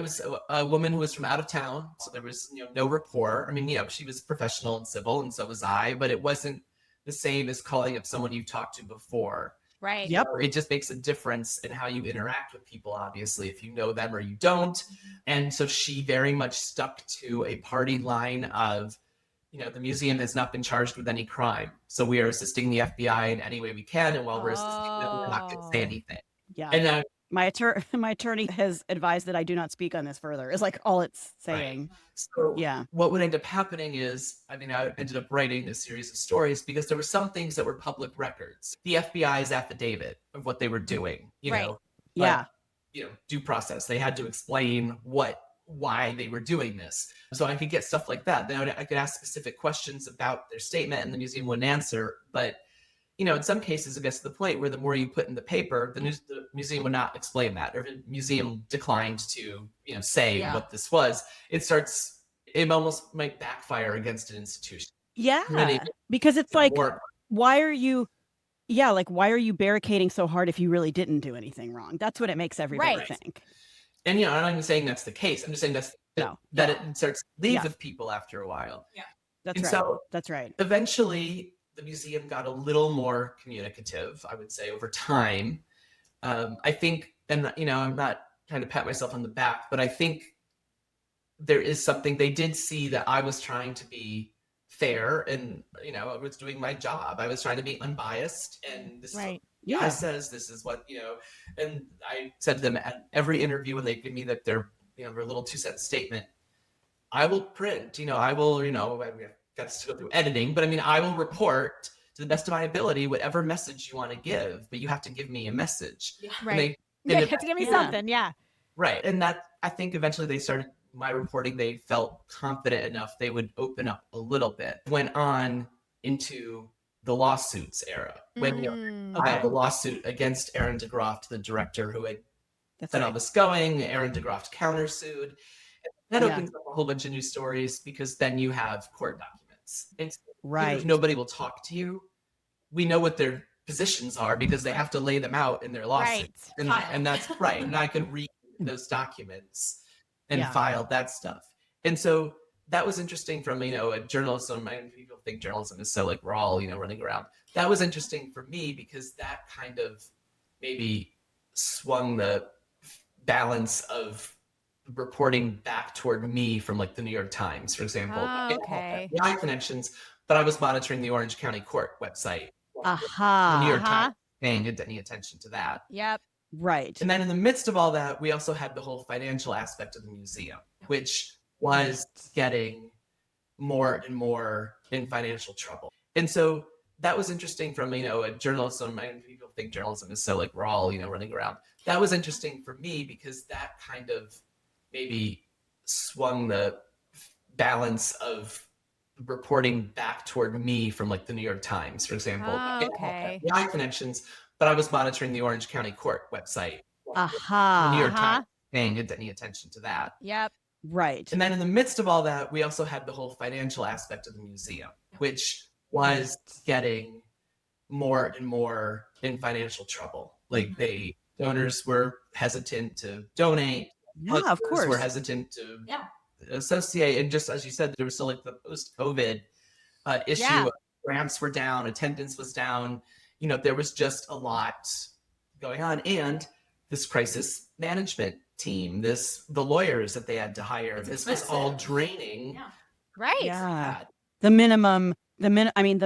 was a woman who was from out of town. So there was, no rapport. I mean, she was professional and civil, and so was I, but it wasn't the same as calling up someone you've talked to before. Right. Yep. It just makes a difference in how you interact with people, obviously, if you know them or you don't. And so she very much stuck to a party line of, the museum has not been charged with any crime. So we are assisting the FBI in any way we can. And while we're assisting them, we're not going to say anything. Yeah. And my attorney has advised that I do not speak on this further, is like all it's saying. Right. So what would end up happening is, I ended up writing a series of stories because there were some things that were public records. The FBI's affidavit of what they were doing, due process. They had to explain why they were doing this. So I could get stuff like that. Then I could ask specific questions about their statement and the museum wouldn't answer. But in some cases, it gets to the point where the more you put in the paper, the museum would not explain that, or if the museum declined to, say what this was, it almost might backfire against an institution. Yeah, because it's like, why are you barricading so hard if you really didn't do anything wrong? That's what it makes everybody think. And, I'm not even saying that's the case. I'm just saying that it starts to leave with people after a while. Yeah, That's right. Eventually, the museum got a little more communicative, I would say, over time. I think, and I'm not trying to pat myself on the back, but I think there is something. They did see that I was trying to be fair and, I was doing my job. I was trying to be unbiased, and this is what I says, this is what, and I said to them at every interview when they give me their little 2-cent statement, I will print, I will, got to go through editing, but I will report to the best of my ability whatever message you want to give, but you have to give me a message. Yeah. Right. You have to give me something. Yeah. Right. And that, I think eventually they started my reporting. They felt confident enough they would open up a little bit. Went on into the lawsuits era when I have a lawsuit against Aaron DeGroft, the director who had sent all this going. Aaron DeGroft countersued. That opens up a whole bunch of new stories because then you have court documents. And even if nobody will talk to you, we know what their positions are because they have to lay them out in their lawsuits. Right. And that's right. And I could read those documents and file that stuff. And so that was interesting from, a journalism. People think journalism is so like we're all, running around. That was interesting for me because that kind of maybe swung the balance of reporting back toward me from like the New York Times, for example. My connections, but I was monitoring the Orange County Court website. The New York Times paying any attention to that. Yep. Right. And then in the midst of all that, we also had the whole financial aspect of the museum, which was getting more and more in financial trouble. And so that was interesting from, a journalism. I mean, people think journalism is so like we're all, running around. That was interesting for me because that kind of maybe swung the balance of reporting back toward me from like the New York Times, for example. Oh, okay. My connections, but I was monitoring the Orange County Court website. Aha. The New York Times paying any attention to that. Yep. Right. And then in the midst of all that, we also had the whole financial aspect of the museum, which was getting more and more in financial trouble. Like donors were hesitant to donate. Yeah, of course. Were hesitant to associate. And just as you said, there was still like the post-COVID issue. Yeah. Grants were down, attendance was down. There was just a lot going on. And this crisis management team, the lawyers that they had to hire, this was all draining. Yeah. Right. Yeah. The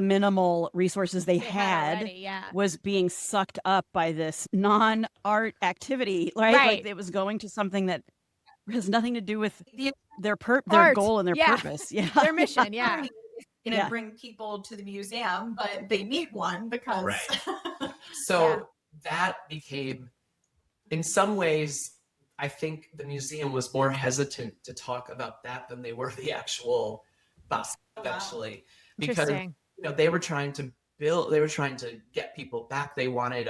minimal resources they had already, was being sucked up by this non-art activity, right? Like it was going to something that has nothing to do with their goal and their purpose. Yeah. Their mission. Yeah. Bring people to the museum, but they need one because. So that became, in some ways, I think the museum was more hesitant to talk about that than they were the actual bus eventually, because they were trying to get people back. They wanted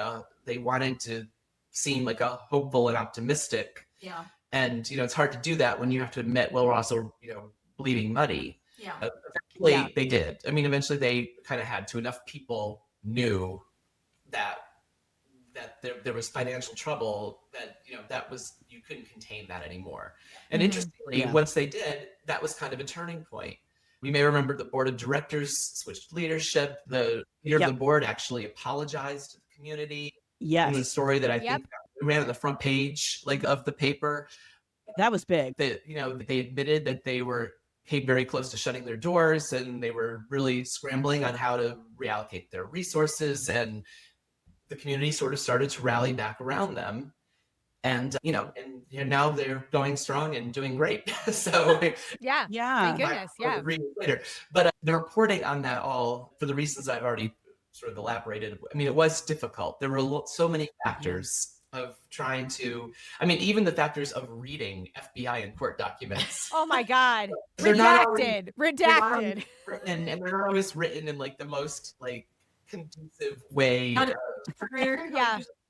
to seem like a hopeful and optimistic. Yeah. And it's hard to do that when you have to admit, well, we're also bleeding money. Yeah. Eventually they did. I mean, eventually they kind of had to. Enough people knew that there was financial trouble, that that was, you couldn't contain that anymore. And interestingly, once they did, that was kind of a turning point. We may remember the board of directors switched leadership. The leader of the board actually apologized to the community. Yes. In the story that I think ran on the front page of the paper. That was big. They admitted that they came very close to shutting their doors, and they were really scrambling on how to reallocate their resources, and the community sort of started to rally back around them. And now they're going strong and doing great. So thank goodness. Later. But the reporting on that, all for the reasons I've already sort of elaborated, I mean, it was difficult. There were so many factors of trying to, even the factors of reading FBI and court documents. Oh my God. Redacted. And they're not always written in like the most like conducive way.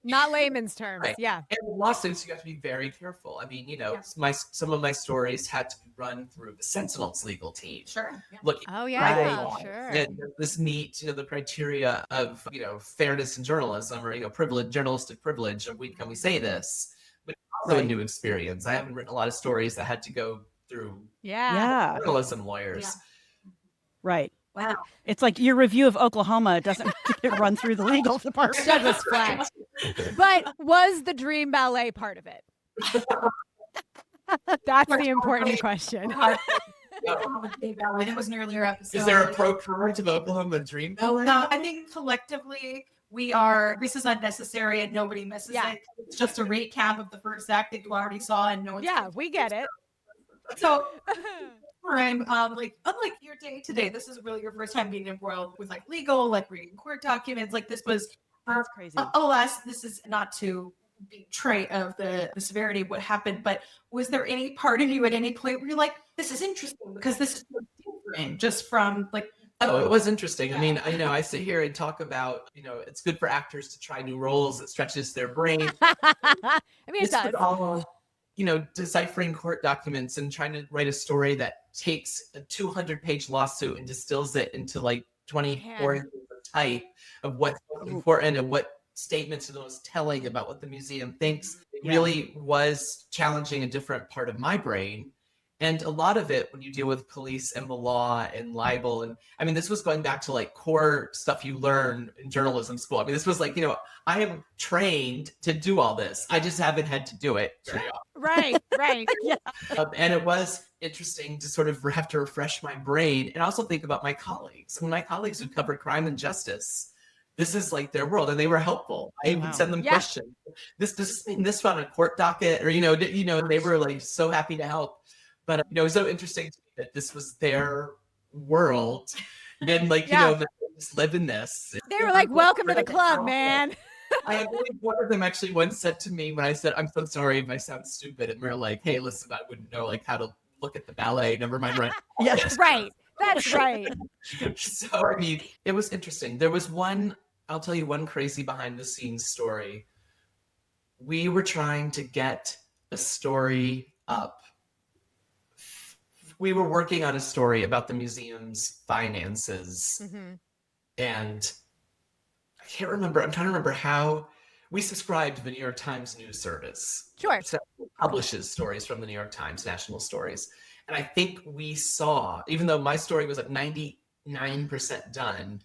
Not layman's terms. Right. Yeah. And with lawsuits, you have to be very careful. I mean, some of my stories had to be run through the Sentinel's legal team. Sure. Yeah. Look. Sure. And this meet, the criteria of, fairness in journalism, or, journalistic privilege. And can we say this? But also a new experience. I haven't written a lot of stories that had to go through journalism lawyers. Yeah. Right. Wow. It's like your review of Oklahoma doesn't get run through the legal department. Douglas Flat. But was the Dream Ballet part of it? That's the important question. It was an earlier episode. Is there a pro-current of Oklahoma Dream Ballet? No, I think collectively this is unnecessary and nobody misses it. It's just a recap of the first act that you already saw and no one's we get it. So time, unlike your day today, this is really your first time being embroiled with like legal, like reading court documents. Like this was that's crazy. Alas, this is not to betray of the severity of what happened, but was there any part of you at any point where you're like, this is interesting because this is so different just from like. Oh, it was interesting. I mean, I sit here and talk about, it's good for actors to try new roles. It stretches their brain. I mean, it does. All, deciphering court documents and trying to write a story that takes a 200-page lawsuit and distills it into like 24 inches of type of what's important and what statements are the most telling about what the museum thinks. It really was challenging a different part of my brain. And a lot of it, when you deal with police and the law and libel, and this was going back to like core stuff you learn in journalism school. This was like, I am trained to do all this. I just haven't had to do it very often. Right. Yeah. And it was interesting to sort of have to refresh my brain and also think about my colleagues. My colleagues who covered crime and justice, this is like their world, and they were helpful. I would send them questions. Does this mean this on a court docket? Or, they were like so happy to help. But it was so interesting to me that this was their world. And like, Yeah. just live in this. They were like, welcome to the club, man. I believe one of them actually once said to me when I said, I'm so sorry if I sound stupid. And we're like, hey, listen, I wouldn't know like how to look at the ballet. Never mind. Right. Yes, right. That's right. So, I mean, it was interesting. There was I'll tell you one crazy behind the scenes story. We were trying to get a story up. We were working on a story about the museum's finances. Mm-hmm. And I can't remember. I'm trying to remember how we subscribed to the New York Times news service. Sure. So it publishes stories from the New York Times, national stories. And I think we saw, even though my story was like 99% done,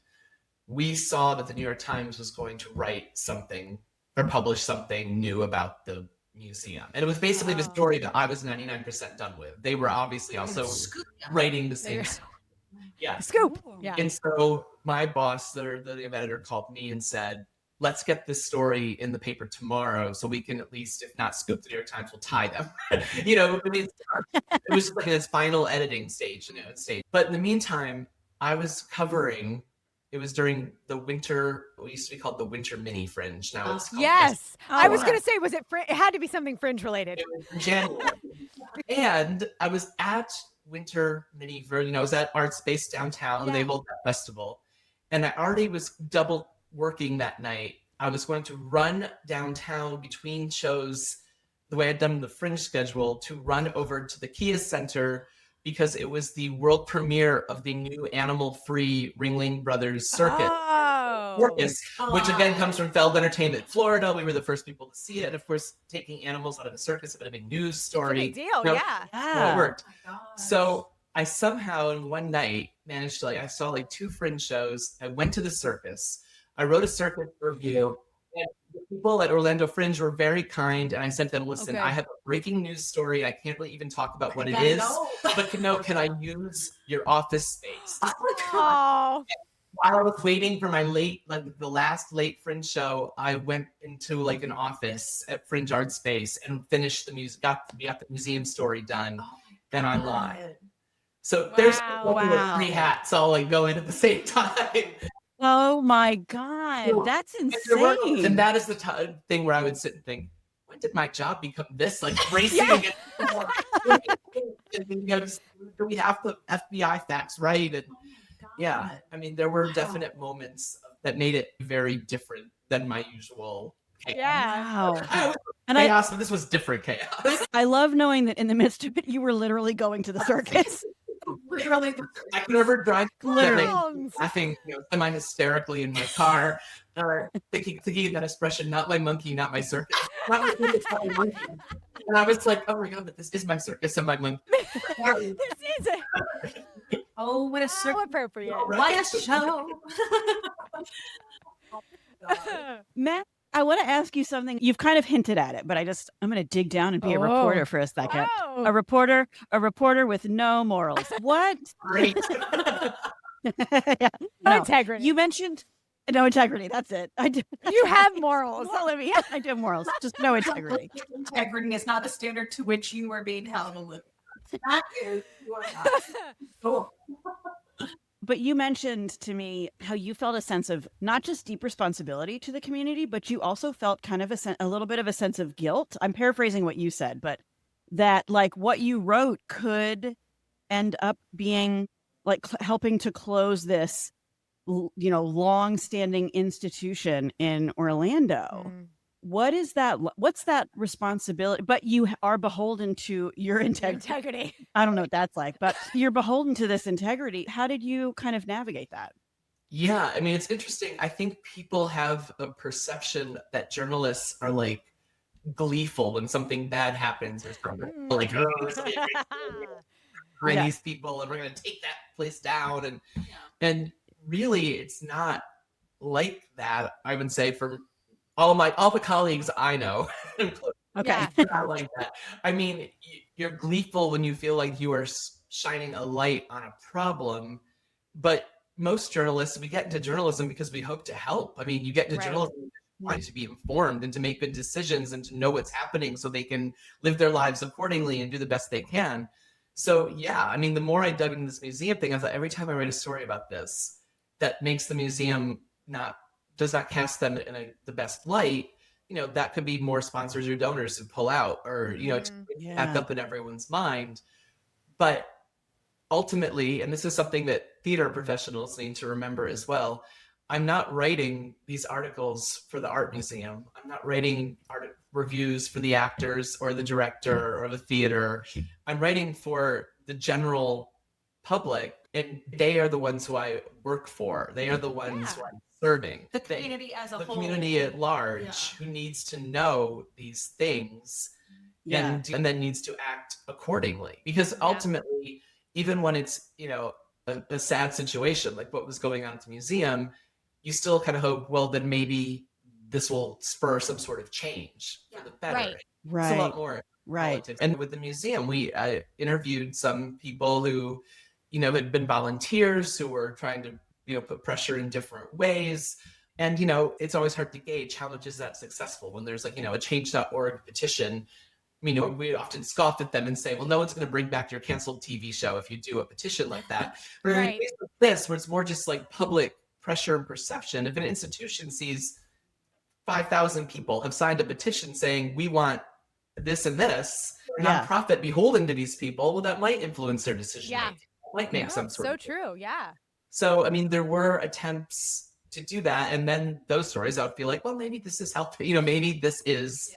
we saw that the New York Times was going to write something or publish something new about the museum. And it was basically the story that I was 99% done with. They were obviously also writing the same story. Yeah. Scoop. Yeah. And so my boss, the editor, called me and said, let's get this story in the paper tomorrow so we can at least, if not scoop the New York Times, we'll tie them. I mean, it was just like in its final editing stage, But in the meantime, I was covering, it was during the winter, what used to be called the Winter Mini Fringe. Now it's called Yes. I was going to say, was it it had to be something fringe related. It was in January. And I was at Winter Mini Fringe, I was at Art Space downtown, and they hold that festival. And I already was double working that night. I was going to run downtown between shows the way I'd done the Fringe schedule to run over to the Kia Center because it was the world premiere of the new animal-free Ringling Brothers Circus. Circus, which again comes from Feld Entertainment, Florida. We were the first people to see it. And of course, taking animals out of the circus, a big news story. Big deal, It worked. So I somehow in one night managed to I saw 2 Fringe shows. I went to the circus. I wrote a circus review, and the people at Orlando Fringe were very kind, and I sent them, listen, I have a breaking news story. I can't really even talk about what it is, but can I use your office space? Oh. While I was waiting for my the last late Fringe show, I went into an office at Fringe Art Space and finished the music, got the museum story done, then online. So there's 3 hats all going at the same time. Oh my God, that's insane. And that is the thing where I would sit and think, when did my job become this? Racing against do we have the FBI facts right? And I mean, there were definite moments that made it very different than my usual chaos. Yeah. And chaos, but this was different chaos. I love knowing that in the midst of it, you were literally going to the circus. Literally, I could never drive. Literally laughing, semi-hysterically in my car, thinking that expression, not my monkey, not my circus. Not my circus, not my monkey. And I was like, oh my God, but this is my circus and my monkey. This is it. Oh, what a So appropriate. What a show. Matt, I want to ask you something. You've kind of hinted at it, but I'm going to dig down and be a reporter for a second. Oh. A reporter with no morals. What? Great. No integrity. You mentioned no integrity. That's it. I do. You have morals, Olivia. I do have morals, just no integrity. Integrity is not a standard to which you are being held, Olivia. That is, you are not. Cool. But you mentioned to me how you felt a sense of not just deep responsibility to the community, but you also felt kind of a little bit of a sense of guilt. I'm paraphrasing what you said, but that what you wrote could end up being helping to close this, long-standing institution in Orlando. Mm. What is that? What's that responsibility? But you are beholden to your Integrity. I don't know what that's like, but you're beholden to this integrity. How did you kind of navigate that? Yeah, I mean, it's interesting. I think people have a perception that journalists are gleeful when something bad happens or something. These people, and we're going to take that place down. And really, it's not like that, I would say, for all the colleagues I know. Okay. Not like that. I mean, you're gleeful when you feel like you are shining a light on a problem, but most journalists, we get into journalism because we hope to help. I mean, you get into journalism to be informed and to make good decisions and to know what's happening so they can live their lives accordingly and do the best they can. So yeah, I mean, the more I dug into this museum thing, I thought every time I write a story about this that makes the museum does not cast them in the best light, that could be more sponsors or donors who pull out, or to back up in everyone's mind. But ultimately, and this is something that theater professionals need to remember as well, I'm not writing these articles for the art museum. I'm not writing art reviews for the actors or the director or the theater. I'm writing for the general public, and they are the ones who I work for. They are the ones who I'm serving. The community as a whole. The community at large who needs to know these things and then needs to act accordingly. Because ultimately, even when it's, a sad situation like what was going on at the museum, you still kind of hope, well, then maybe this will spur some sort of change for the better. Right. It's a lot more politics. And with the museum, we interviewed some people who, had been volunteers who were trying to, put pressure in different ways. And, it's always hard to gauge how much is that successful when there's like, a change.org petition. We often scoff at them and say, well, no one's going to bring back your canceled TV show if you do a petition like that. But in the case of this, where it's more just like public pressure and perception, if an institution sees 5,000 people have signed a petition saying we want this and this, a nonprofit beholden to these people, well, that might influence their decision making. It might make some sort of true. Yeah. So, I mean, there were attempts to do that. And then those stories, I would feel like, well, maybe this is helping, maybe this is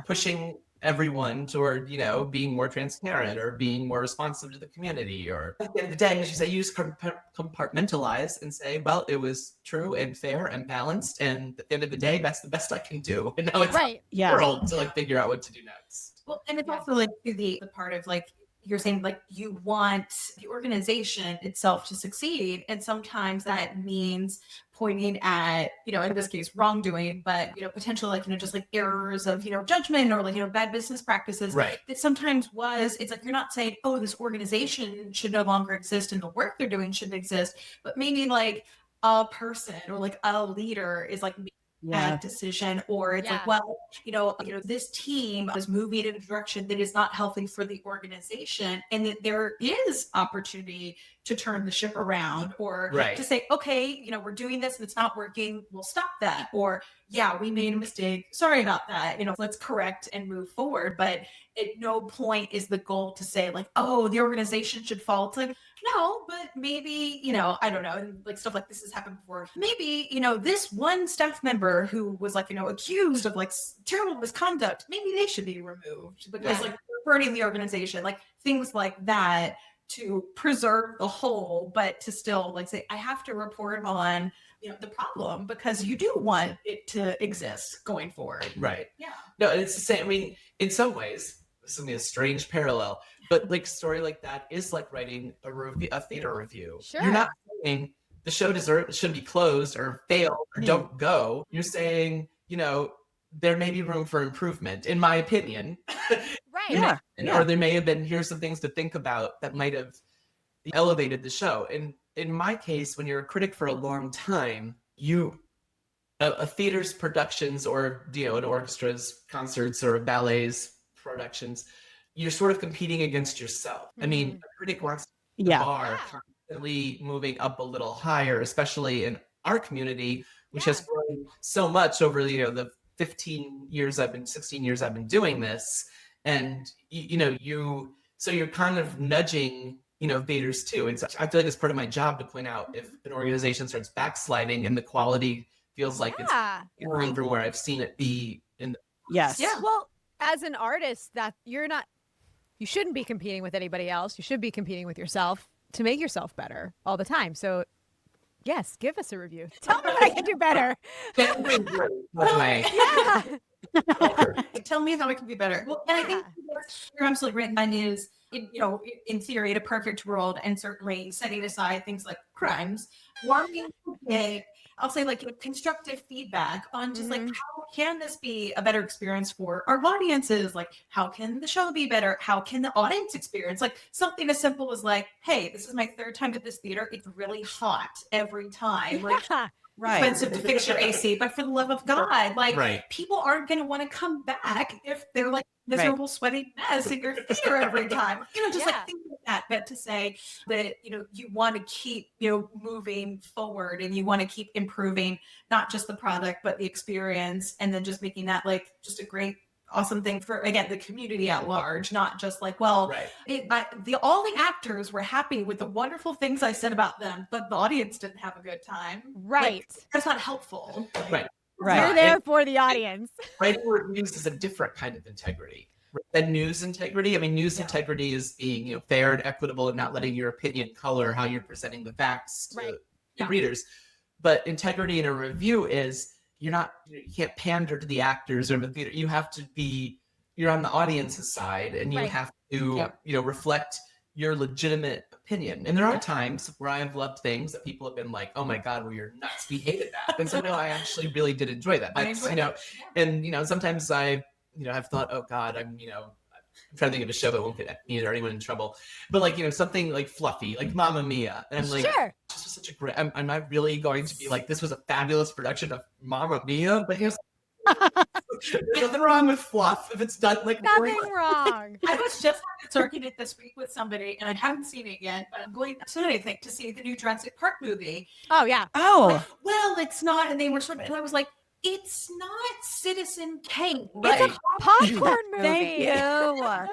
pushing everyone toward, being more transparent or being more responsive to the community. Or at the end of the day, as you say, you just compartmentalize and say, well, it was true and fair and balanced. And at the end of the day, that's the best I can do. And now it's the world to like figure out what to do next. Well, and it's also like the part of like, you're saying like you want the organization itself to succeed. And sometimes that means pointing at, in this case, wrongdoing, but, potential like, just like errors of, judgment or like, bad business practices. Right. That sometimes it's like, you're not saying, oh, this organization should no longer exist and the work they're doing shouldn't exist, but maybe like a person or like a leader is like bad decision, or it's like, well, this team is moving in a direction that is not healthy for the organization, and that there is opportunity to turn the ship around, or to say, okay, we're doing this and it's not working, we'll stop that, or we made a mistake, sorry about that, let's correct and move forward. But at no point is the goal to say like, oh, the organization should fall. It's like, no, but maybe, I don't know, and like stuff like this has happened before. Maybe, this one staff member who was like, accused of like terrible misconduct, maybe they should be removed because like they're burning the organization, like things like that, to preserve the whole, but to still like say, I have to report on, the problem because you do want it to exist going forward. Right. Yeah. No, it's the same. I mean, in some ways, this is a strange parallel, but like a story like that is like writing a theater review. Sure. You're not saying the show should be closed or fail or don't go. You're saying, there may be room for improvement, in my opinion. Right. Or there may have been, here's some things to think about that might have elevated the show. And in my case, when you're a critic for a long time, a theater's productions or, an orchestra's concerts or ballet's productions, you're sort of competing against yourself. I mean, a critic wants the bar constantly moving up a little higher, especially in our community, which has grown so much over the 16 years I've been doing this. And so you're kind of nudging theaters too. And so I feel like it's part of my job to point out if an organization starts backsliding and the quality feels like it's going from where I've seen it be. Well, as an artist, that you shouldn't be competing with anybody else. You should be competing with yourself to make yourself better all the time. So yes, give us a review. Tell me what I can do better. Tell me how it can be better. Well, and I think you're absolutely right. And is, in theory, in a perfect world, and certainly setting aside things like crimes, wanting to get, I'll say like constructive feedback on just like, how can this be a better experience for our audiences? Like, how can the show be better? How can the audience experience? Like something as simple as like, hey, this is my third time at this theater. It's really hot every time. Like, expensive to fix your AC, but for the love of God, like Right. people aren't going to want to come back if they're like miserable, sweaty mess in your theater every time. Just like think of that, but to say that, you want to keep, moving forward and you want to keep improving, not just the product, but the experience. And then just making that like just a great, awesome thing for, again, the community at large, not just like, well, all the actors were happy with the wonderful things I said about them, but the audience didn't have a good time. Right. Like, that's not helpful. Right. You're there for the audience. Writing reviews is a different kind of integrity than news integrity. I mean, news integrity is being, fair and equitable and not letting your opinion color how you're presenting the facts to readers. But integrity in a review is you can't pander to the actors or the theater. You have to you're on the audience's side, and you have to, reflect your legitimate opinion. And there are times where I have loved things that people have been like, oh my God, well, you're nuts. We hated that. And so, no, I actually really did enjoy that. And, sometimes I've thought, oh God, I'm trying to think of a show that won't get me or anyone in trouble. But like, something like fluffy, like Mamma Mia. And I'm like, this was such a great, am I really going to be like, this was a fabulous production of Mamma Mia? But here's there's nothing wrong with fluff if it's done like nothing wrong. I was just circuiting it this week with somebody, and I haven't seen it yet, but I'm going tonight, I think, to see the new Jurassic Park movie. Oh yeah. Oh. Like, well, it's not, and they were sort of, and I was like, it's not Citizen Kane. Right. It's a popcorn movie. Thank you.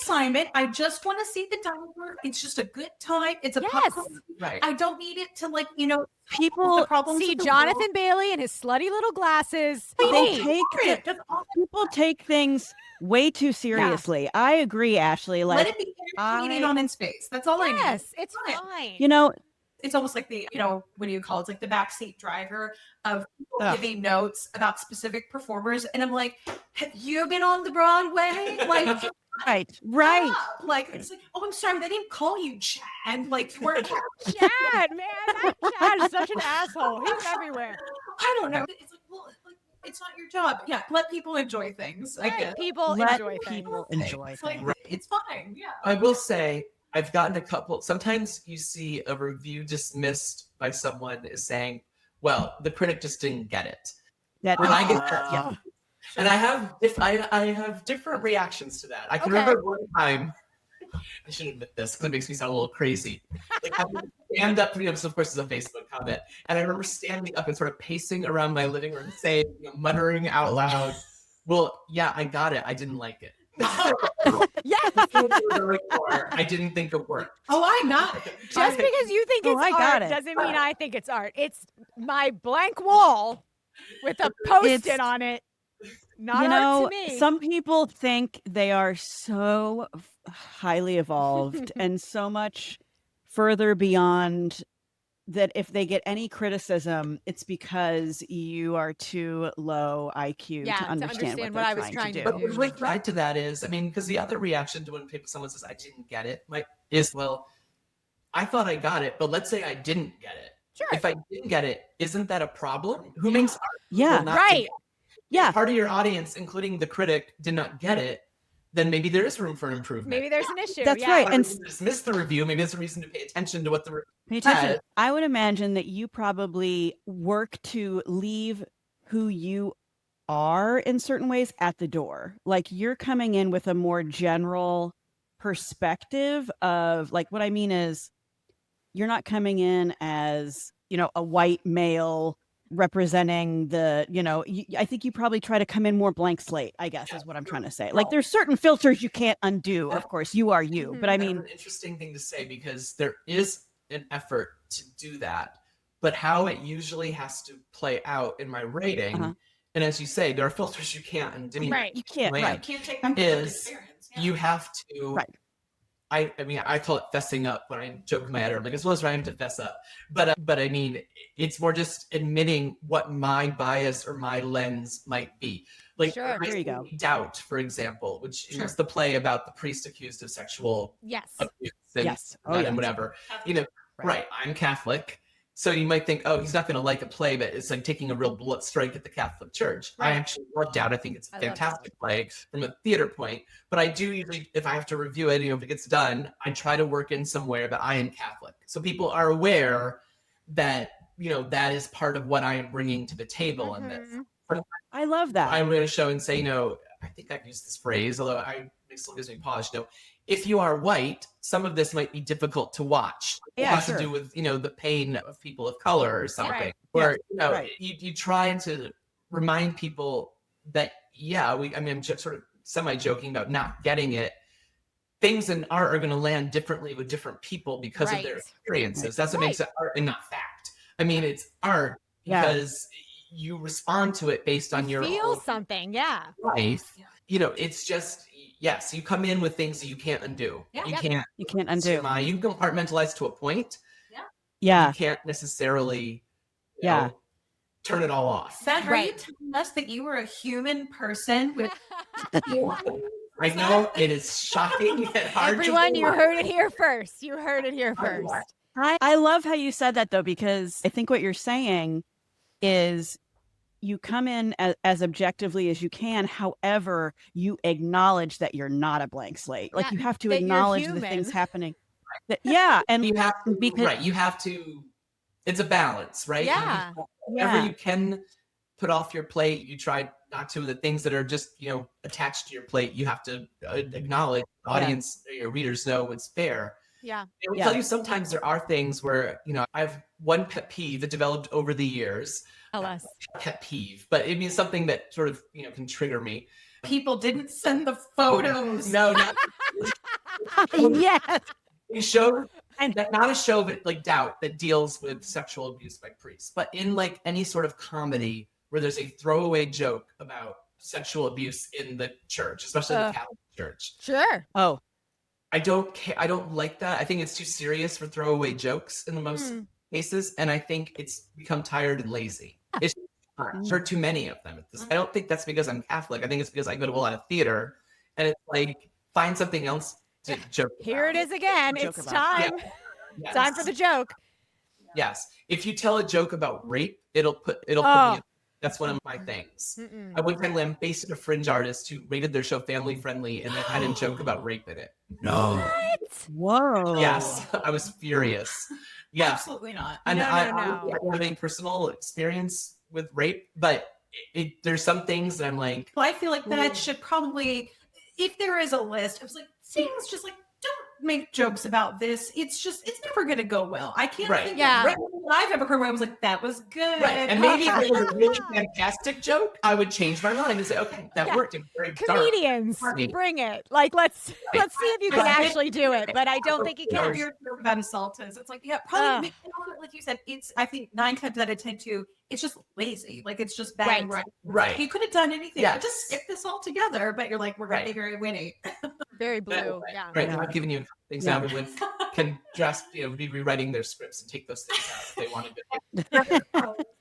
Assignment. I just want to see the dinosaur. It's just a good time. It's a popcorn movie. Right. I don't need it to people see Jonathan Bailey and his slutty little glasses. People take things way too seriously. Yeah. I agree, Ashley. Like, let it be entertaining on its face. That's all I need. Yes, it's fine. It's almost like the, what do you call it? It's like the backseat driver of people giving notes about specific performers. And I'm like, have you been on the Broadway? Like, right. Like, it's like, oh, I'm sorry, they didn't call you Chad. Like, we're Chad, man. That Chad is such an asshole. He's everywhere. I don't know. It's like, well, it's not your job. Yeah, let people enjoy things. I guess. People enjoy things. It's fine. Yeah. I will say, I've gotten a couple. Sometimes you see a review dismissed by someone as saying, "Well, the critic just didn't get it." I get that, and I have different reactions to that. I can remember one time. I should admit this because it makes me sound a little crazy. Like, I would stand up, so of course it's a Facebook comment, and I remember standing up and sort of pacing around my living room, saying, muttering out loud, "Well, yeah, I got it. I didn't like it." I didn't think it worked. Oh, I got it. Just because you think it's art doesn't mean I think it's art. It's my blank wall with a post-it on it. Not art to me. Some people think they are so highly evolved and so much further beyond that if they get any criticism, it's because you are too low IQ to understand what I was trying to do. But what's right to that is, because the other reaction to when someone says, I didn't get it, is, well, I thought I got it, but let's say I didn't get it. Sure. If I didn't get it, isn't that a problem? Who makes art? Yeah, right. If part of your audience, including the critic, did not get it, then maybe there is room for improvement. Maybe there's an issue. That's right. And dismiss the review. Maybe there's a reason to pay attention to what the review said. I would imagine that you probably work to leave who you are in certain ways at the door. Like, you're coming in with a more general perspective of, like, what I mean is you're not coming in as, a white male representing the, I think you probably try to come in more blank slate, I guess is what I'm trying to say. Like, there's certain filters you can't undo. Of course, you are you. But That's an interesting thing to say, because there is an effort to do that. But how it usually has to play out in my rating, and as you say, there are filters you can't undo. Right. You can't. You can't take them experience. You have to. Right. I call it fessing up when I joke with my editor. I'm like, as well as trying to fess up. But it's more just admitting what my bias or my lens might be. Like, sure, there you go. Doubt, for example, which is the play about the priest accused of sexual abuse and whatever. Right. I'm Catholic. So you might think, oh, he's not going to like a play, but it's like taking a real strike at the Catholic Church. Right. I actually love Doubt. I think it's a fantastic play from a theater point. But I do usually, if I have to review it, if it gets done, I try to work in somewhere that I am Catholic. So people are aware that that is part of what I am bringing to the table in this. I love that. I'm going to show and say, I think I've used this phrase, although it still gives me pause. If you are white, some of this might be difficult to watch. It has to do with, the pain of people of color or something. Or, you try to remind people that, I'm just sort of semi-joking about not getting it. Things in art are going to land differently with different people because of their experiences. That's what makes it art and not fact. I mean, it's art because you respond to it based on your feel something, life. It's just you come in with things that you can't undo. You can't undo. You can compartmentalize to a point. You can't necessarily turn it all off. Seth, are you telling us that you were a human person with I know it is shocking and hard. Everyone, you heard it here first. You heard it here first. I love how you said that, though, because I think what you're saying is you come in as objectively as you can. However, you acknowledge that you're not a blank slate. Like you have to acknowledge the things happening. And you have to, you have to. It's a balance, right? Yeah. Whatever you can put off your plate, you try not to. The things that are just attached to your plate, you have to acknowledge. The audience, your readers know what's fair. Yeah. I will tell you, sometimes there are things where I've one pet peeve that developed over the years. Alas. Pet peeve, but it means something that sort of can trigger me. People didn't send the photos. No, not yes. A show, and not a show that doubt that deals with sexual abuse by priests, but in any sort of comedy where there's a throwaway joke about sexual abuse in the church, especially the Catholic Church. Sure. Oh, I don't care. I don't like that. I think it's too serious for throwaway jokes in the most cases, and I think it's become tired and lazy. It's heard too many of them. I don't think that's because I'm Catholic. I think it's because I go to a lot of theater, and it's find something else to joke about. Here it is again. It's time. Yes. Time for the joke. Yes. If you tell a joke about rape, it'll put me in. That's one of my things. I one time lambasted a fringe artist who rated their show family friendly and then had a joke about rape in it. No. What? Whoa. Yes. I was furious. Yeah. Absolutely not. And No. I don't have any personal experience with rape, but there's some things that I'm like. Well, I feel like that should probably, if there is a list, I was things just don't make jokes about this. It's never going to go well. I can't think of I've ever heard where I was like, that was good. Right. And maybe if it was a really fantastic joke, I would change my mind and say, okay, that worked. It was very Comedians, bring it. Let's see if you can actually do it. But I don't think you can. Your joke about assault is. It's probably like you said. It's I think 9 times out of 10 too. It's just lazy. It's just bad. Right. You could have done anything. Yeah. Just skip this all together. But you're we're going to be very witty. Very blue. Right. I'm giving you examples when can just be rewriting their scripts and take those things out if they wanted to.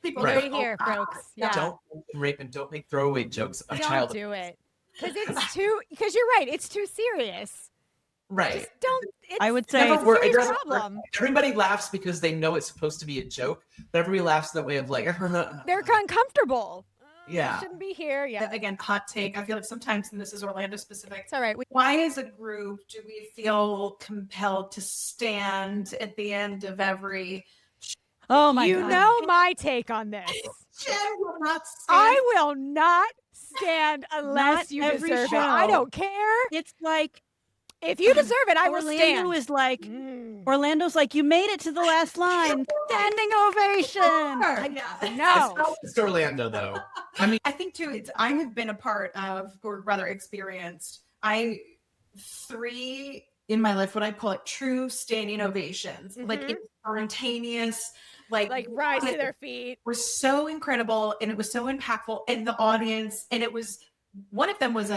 People right here, folks. Yeah. Don't rape and don't make throwaway jokes of child. Don't do it because you're right. It's too serious. Right. Just don't. I would say it's a problem. Everybody laughs because they know it's supposed to be a joke, but everybody laughs that way of they're uncomfortable. Yeah. Shouldn't be here. Yeah. Again, hot take. I feel like sometimes, and this is Orlando specific. It's all right. Why, as a group, do we feel compelled to stand at the end of every? Oh my God. You know my take on this. Jen will not stand. I will not stand unless you deserve it. I don't care. It's if you deserve it, I will stand. Orlando's you made it to the last line. Standing ovation. No. It's Orlando, though. I think, too, I have been a part of, or rather experienced, 3 in my life, what I call true standing ovations. Instantaneous, rise to their feet. Were so incredible, and it was so impactful, and the audience, and it was, one of them was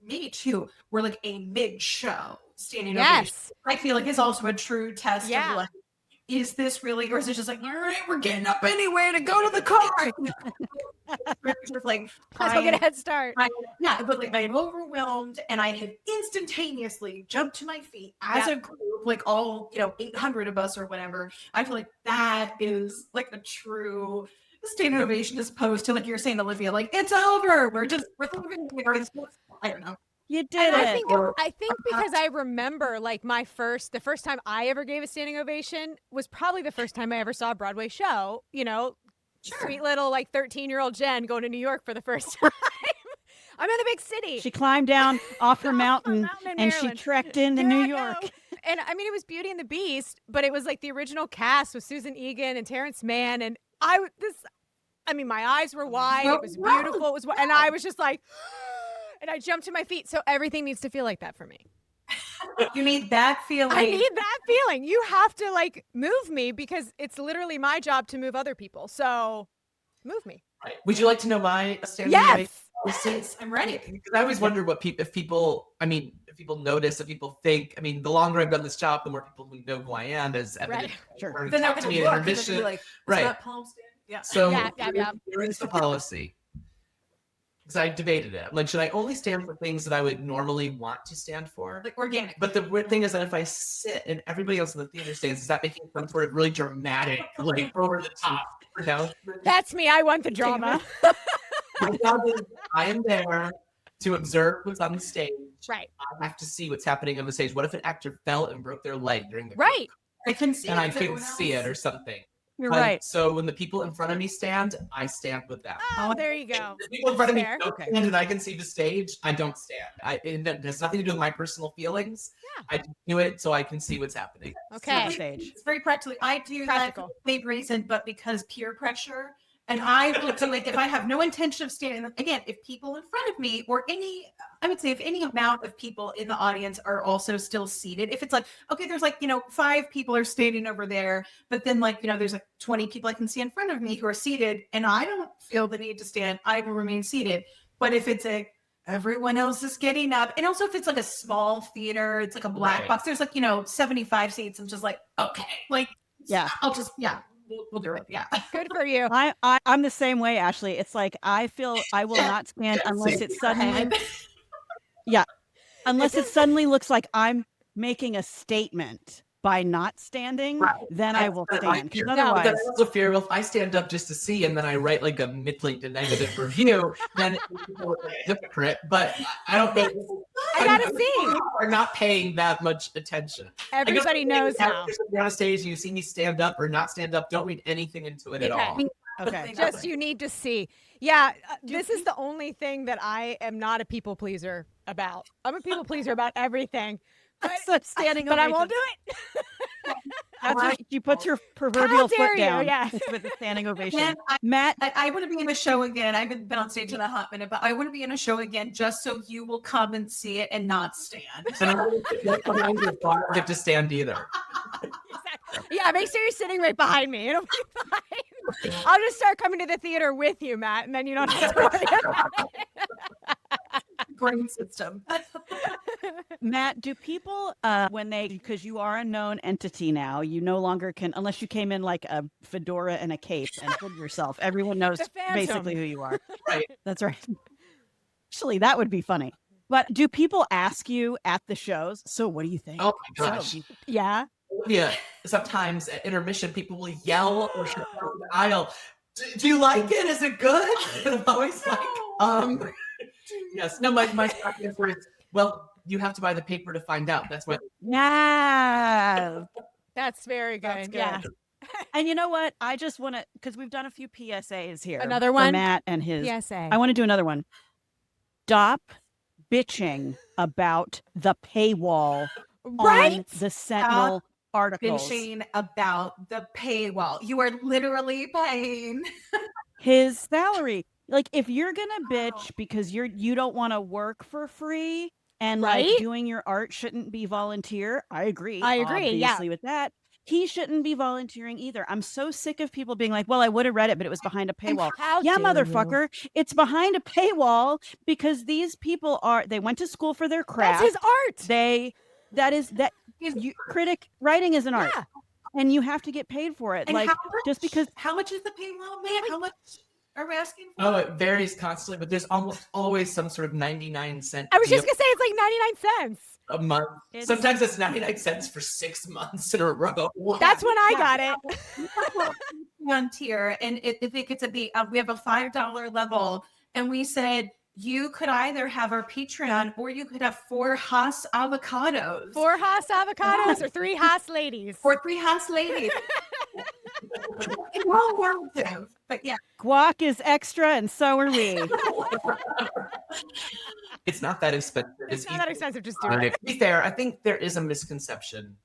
maybe 2 were a mid-show standing ovation. I feel it's also a true test of is this really, or is it just all right, we're getting up anyway to go to the car? Let's go get a head start. But I'm overwhelmed, and I had instantaneously jumped to my feet as a group, all 800 of us or whatever. I feel that is a true standing ovation as opposed to you're saying, Olivia, it's over. We're living. I don't know. You did And it. I think because I remember like the first time I ever gave a standing ovation was probably the first time I ever saw a Broadway show, sweet little like 13-year-old Jen going to New York for the first time. I'm in the big city. She climbed down off her mountain in and she Maryland. trekked into Here New I York. go. And I mean, it was Beauty and the Beast, but it was like the original cast with Susan Egan and Terrence Mann. And my eyes were wide. It was beautiful. And I was just like, and I jumped to my feet. So everything needs to feel like that for me. You need that feeling. I need that feeling. You have to like move me because it's literally my job to move other people. So move me. Right. Would you like to know my standing Yes. Yes, I'm ready. Because I always wonder if people notice, if people think. I mean, the longer I've done this job, the more people who know who I am as evidence. Sure. Then they're to gonna me in look, intermission. and they'll be like, Right. That palm stand? Yeah. So Yeah. here is the policy. Because I debated it. Like, should I only stand for things that I would normally want to stand for? Like organic. But the weird thing is that if I sit and everybody else in the theater stands, is that making some sort of really dramatic, like over the top? That's me. I want the drama. My job is I am there to observe what's on the stage. Right. I have to see what's happening on the stage. What if an actor fell and broke their leg during the Right. I can see and I it. couldn't see it or something? You're right. So when the people in front of me stand, I stand with them. Oh, there you go. The people in front of me Fair. don't stand and I can see the stage, I don't stand. It has nothing to do with my personal feelings. Yeah. I just do it so I can see what's happening. Okay. Stage. It's very practical. I do Practical. that for the same reason, but because peer pressure. And I will do it if I have no intention of standing. Again, if people in front of me or I would say if any amount of people in the audience are also still seated, if it's like, okay, there's like, 5 people are standing over there, but then like, there's like 20 people I can see in front of me who are seated and I don't feel the need to stand, I will remain seated. But if it's everyone else is getting up, and also if it's like a small theater, it's like a black box, there's like, 75 seats. I'm just like, okay, like, Yeah. I'll just, we'll do it. Yeah. Good for you. I'm the same way, Ashley. It's like I feel I will not stand unless it suddenly unless it suddenly looks like I'm making a statement by not standing, then I will stand. Because But otherwise, then I also fear, well, if I stand up just to see and then I write like a middling to negative review, then people look like a hypocrite. But I don't think I gotta see. people are not paying that much attention. Everybody knows now. If you're on a stage and you see me stand up or not stand up, don't read anything into it at all. okay. Just you need to see. Yeah, this is the only thing that I am not a people pleaser about. I'm a people pleaser about everything. So standing But I ovation. won't do it. That's what you put your proverbial dare foot you, down yes. with a standing ovation. And Matt, I want to be in a show again. I haven't been on stage in a hot minute, but I want to be in a show again just so you will come and see it and not stand. And I don't get to stand either. Yeah, make sure you're sitting right behind me. It'll be fine. I'll just start coming to the theater with you, Matt, and then you don't have to worry about it. Brain system. Matt, do people because you are a known entity now, you no longer can, unless you came in like a fedora and a cape and hid yourself, everyone knows The Phantom. basically who you are. Right. That's right. Actually, that would be funny. But do people ask you at the shows, so what do you think? Oh my gosh. So, Yeah. Yeah. Sometimes at intermission, people will yell or shout down the aisle. Do you like it? Is it good? And I'm always like, yes. No, my answer is, well, you have to buy the paper to find out. That's what. yeah. That's very good. That's good. Yeah. And you know what? I just want to, because we've done a few PSAs here. Another for one? Matt and his. PSA. I want to do another one. Stop bitching about the paywall Right? on the Sentinel articles. Bitching about the paywall. You are literally paying. His salary. Like, if you're gonna bitch because you don't want to work for free and Right? like doing your art shouldn't be volunteer, I agree. I agree, yeah. Obviously, with that. He shouldn't be volunteering either. I'm so sick of people being like, well, I would have read it, but it was behind a paywall. How Yeah, dare you. motherfucker. It's behind a paywall because these people they went to school for their craft. That's his art. Critic writing is an art. Yeah. And you have to get paid for it. And like, just because how much is the paywall, man? How much are we asking for? Oh, it varies constantly, but there's almost always some sort of 99-cent I was just deal gonna say it's like 99 cents. a month. It's- Sometimes it's 99 cents for 6 months in a row. That's when I got it. One tier, and if it gets to be, we have a $5 level, and we said you could either have our Patreon or you could have 4 Haas avocados. 4 Haas avocados or 3 Haas ladies. Or 3 Haas ladies. Well, relative, but yeah. Guac is extra, and so are we. It's not that expensive. It's not that expensive, just do it. To be fair, I think there is a misconception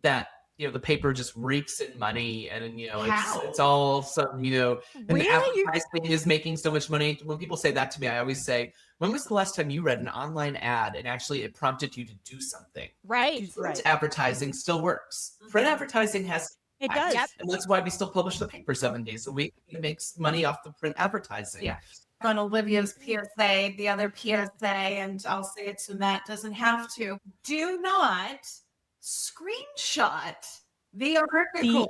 that the paper just reeks in money, and it's all some and Really? advertising is making so much money. When people say that to me, I always say, when was the last time you read an online ad and actually it prompted you to do something? Right. Print advertising still works. Print advertising has. It does. Yep. And that's why we still publish the paper 7 days a week. It makes money off the print advertising. Yeah. On Olivia's PSA, the other PSA, and I'll say it so Matt doesn't have to. Do not screenshot the article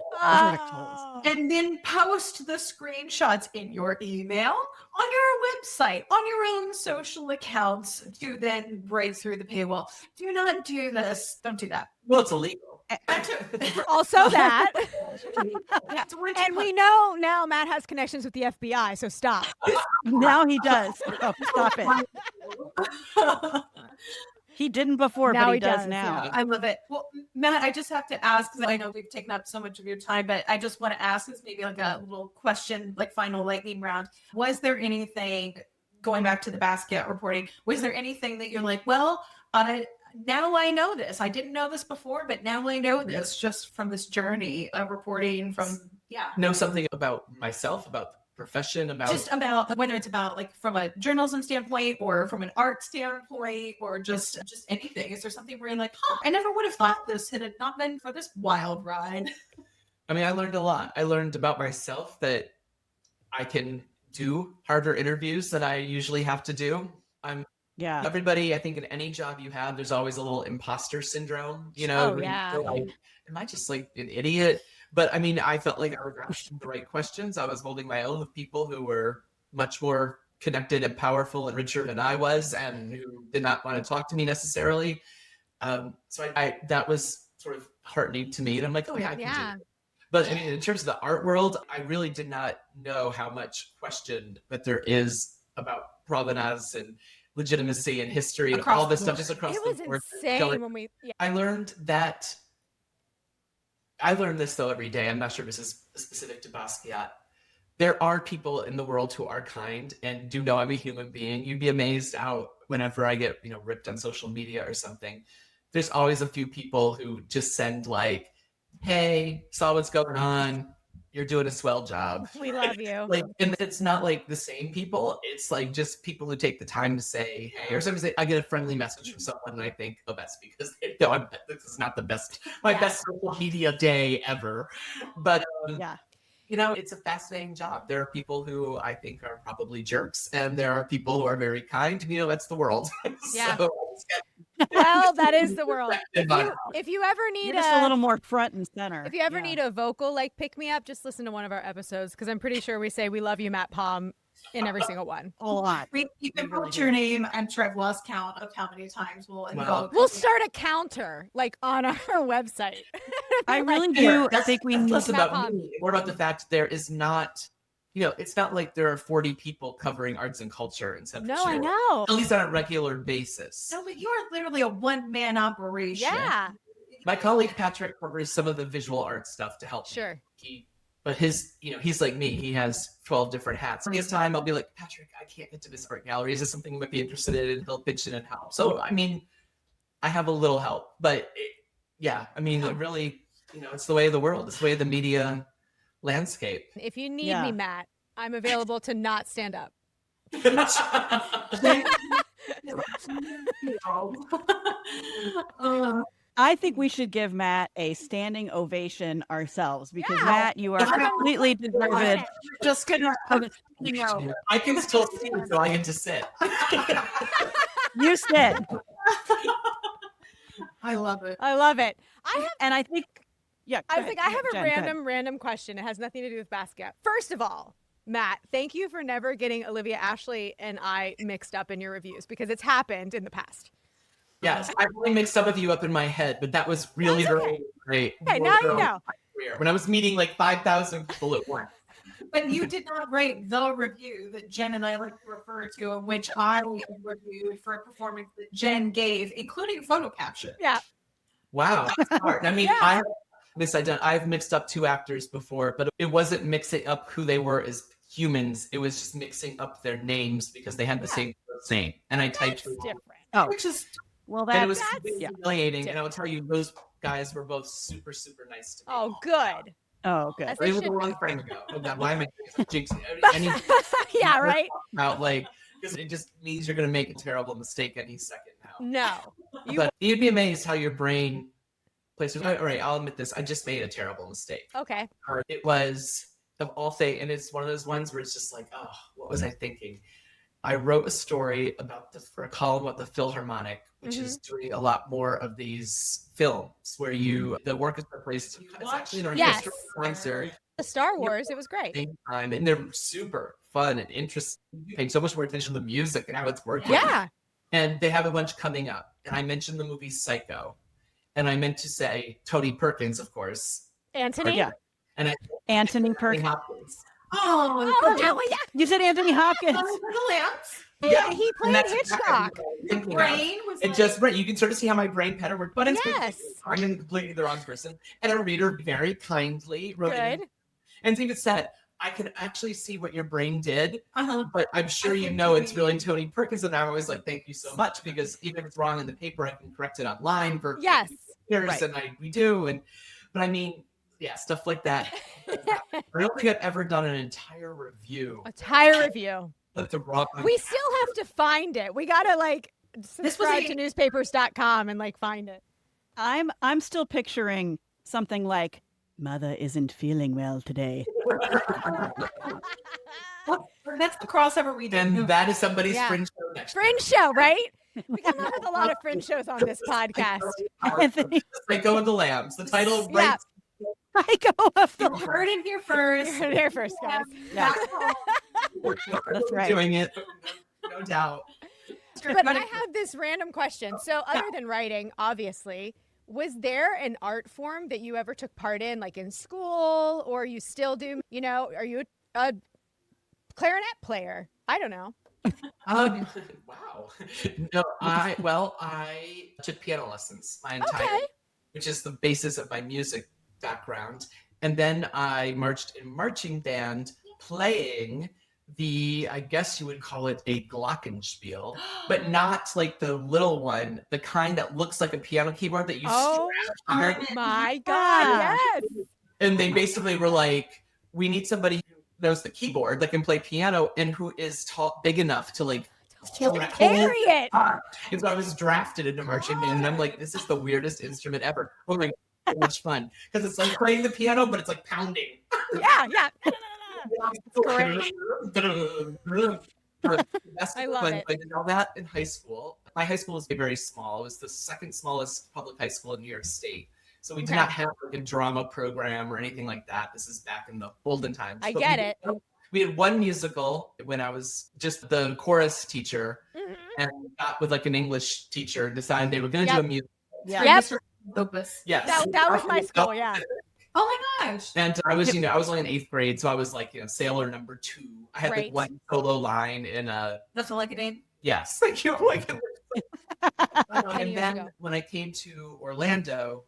and then post the screenshots in your email, on your website, on your own social accounts to then break through the paywall. Do not do this. Don't do that. Well, it's illegal. Also that. Yeah, And we know now Matt has connections with the FBI, so stop. Now he does. Oh, stop it. He didn't before, Now but he he does does, now. yeah. I love it. Well, Matt, I just have to ask, because I know we've taken up so much of your time, but I just want to ask this maybe like a little question, like final lightning round. Was there anything, going back to the Basquiat reporting, was there anything that you're like, well, now I know this. I didn't know this before, but now I know this just from this journey of reporting from, Know something about myself, about the profession, about just about whether it's about like from a journalism standpoint or from an art standpoint or just anything. Is there something where you're like, I never would have thought this had it not been for this wild ride? I mean, I learned a lot. I learned about myself that I can do harder interviews than I usually have to do. Yeah. Everybody, I think in any job you have, there's always a little imposter syndrome, Oh, yeah. feel like, am I just like an idiot? But I mean, I felt like I was asking the right questions. I was holding my own with people who were much more connected and powerful and richer than I was, and who did not want to talk to me necessarily. So I that was sort of heartening to me. And I'm like, oh yeah, I can do it. But I mean, in terms of the art world, I really did not know how much question that there is about provenance and legitimacy and history and all this stuff just across It the was board. insane when we. Yeah. I learned this though every day. I'm not sure if this is specific to Basquiat. There are people in the world who are kind and do know I'm a human being. You'd be amazed how whenever I get ripped on social media or something, there's always a few people who just send like, hey, saw what's going on. You're doing a swell job. We love you. Like, and it's not like the same people. It's like just people who take the time to say, hey, or sometimes I get a friendly message from someone and I think, oh, that's because they know this is not the best, best social media day ever. But it's a fascinating job. There are people who I think are probably jerks, and there are people who are very kind. That's the world. Yeah. So, Well, that is the world. If you ever need just a little more front and center. If you ever need a vocal like pick me up, just listen to one of our episodes, because I'm pretty sure we say we love you, Matt Palm, in every single one. A lot. You can put your name. I'm sure I've lost count of how many times we'll invoke. We'll start a counter like on our website. I really do. I think we need less Matt about Palm. me, more about the fact there is not. It's not like there are 40 people covering arts and culture in Central. No, I know. At least on a regular basis. No, but you're literally a one-man operation. Yeah. My colleague Patrick covers some of the visual art stuff to help. Sure. But he's like me. He has 12 different hats. Every time I'll be like, Patrick, I can't get to this art gallery. Is this something you might be interested in? He'll pitch in and help. So, I mean, I have a little help. But, it really, it's the way of the world. It's the way of the media landscape. If you need me, Matt, I'm available to not stand up. I think we should give Matt a standing ovation ourselves, because Matt, you are completely deserved. Just gonna, I can still see, so I get to sit. You sit. I love it. I love it. I think I have a random question. It has nothing to do with Basquiat. First of all, Matt, thank you for never getting Olivia Ashley and I mixed up in your reviews, because it's happened in the past. Yes, I really mixed some of you up in my head, but that was really, really great. Okay, now you know. When I was meeting like 5,000 people at once. But you did not write the review that Jen and I like to refer to, in which I reviewed for a performance that Jen gave, including photo caption. Yeah. Wow, that's hard. I mean, Yeah. I've mixed up two actors before, but it wasn't mixing up who they were as humans. It was just mixing up their names because they had the same first name. And I typed That's different. Oh, Which is well, and it was that's humiliating. And I'll tell you, those guys were both super, super nice to me. Oh, good. oh, good. As They they were the should wrong be. friend ago. Oh God, why am I jinxing any Yeah, right? about like because it just means you're gonna make a terrible mistake any second now. No. You But you'd be amazed how your brain plays. All right, I'll admit this. I just made a terrible mistake. okay. It was of all things, and it's one of those ones where it's just like, oh, what was I thinking? I wrote a story about for a column about the Philharmonic, which is doing a lot more of these films where the orchestra plays. It's actually an Yes. orchestral concert. The Star Wars, it was great. Same time, and they're super fun and interesting. Paying so much more attention to the music and how it's working. Yeah. And they have a bunch coming up. And I mentioned the movie Psycho, and I meant to say Tony Perkins, of course. Anthony? Yeah. And Anthony Anthony Perkins. Hopkins. Oh, that one, yeah. You said Anthony Hopkins. the lamps. Yeah, he And played that's Hitchcock. exactly what I was thinking of. Brain was It like, just right. You can sort of see how my brain pattern worked. But Yes. I'm completely the wrong person. And a reader very kindly wrote it. Good. And even said, I can actually see what your brain did, uh-huh. but I'm sure you know it's really Tony Perkins. And I'm always like, thank you so much, because even if it's wrong in the paper, I can correct it online for Yes. years, Right. and we do. But I mean, yeah, stuff like that. I don't think I've ever done an entire review. A tire review. Like the wrong. We still have to find it. We gotta like subscribe a- to newspapers.com and like find it. I'm still picturing something like, Mother isn't feeling well today. That's the crossover we did. And that is somebody's Yeah. fringe show next. Fringe show, right? We come up with a lot of fringe shows on this podcast. Anthony, Psycho and the Lambs. The title, Yeah. right? I go of You the heard it here first. You're there first, guys. Yeah. That's right. Doing it, no doubt. But I have this random question. So, other than writing, obviously, was there an art form that you ever took part in, like in school, or you still do? You know, are you a clarinet player? I don't know. Wow. No, I took piano lessons my entire, Okay. which is the basis of my music background, and then I marched in marching band playing I guess you would call it a glockenspiel, but not like the little one, the kind that looks like a piano keyboard that you Oh strap on. my God! Yes. And they basically were like, we need somebody who knows the keyboard that can play piano and who is tall, big enough to like Carry it. And so I was drafted into marching band, and I'm like, this is the weirdest instrument ever. Oh my God, so much fun, because it's like playing the piano, but it's like pounding. Yeah, yeah. Great. I love it. I did all that in high school. My high school was very small. It was the second smallest public high school in New York State. So we did Okay. not have like a drama program or anything like that. This is back in the olden times. I But get we it. We had one musical when I was just the chorus teacher, Mhm. and got with like an English teacher, decided they were going to do a musical. Yeah. Yep. Mr. Opus. Yes. That was my school. Yeah. Oh my gosh. And I was, I was only in 8th grade, so I was like, sailor number 2. I had Right. like one solo line in That's all I could name. yes. Thank you. Like, 10 and years then ago. when I came to Orlando,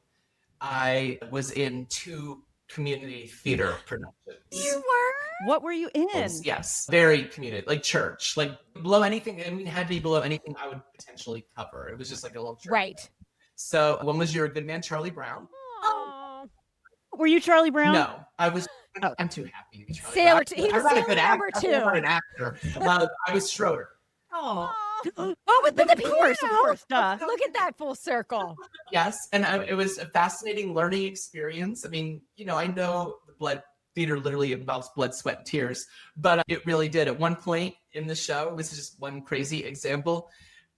I was in 2 community theater productions. You were. What were you in? Yes, very community, like church, like below anything. I mean, it had to be below anything I would potentially cover. It was just like a little church. Right. So, one was Your Good Man, Charlie Brown. Oh. Were you Charlie Brown? No, I was. Oh. I'm too happy to be Charlie Sailor Brown. T- he I'm was not a sailor good number actor. 2. I'm not an actor. I was Schroeder. Oh. Oh, with the Of course, piano. duh. Look at that full circle. Yes, and it was a fascinating learning experience. I mean, I know the theater literally involves blood, sweat, and tears, but it really did. At one point in the show, this is just one crazy example.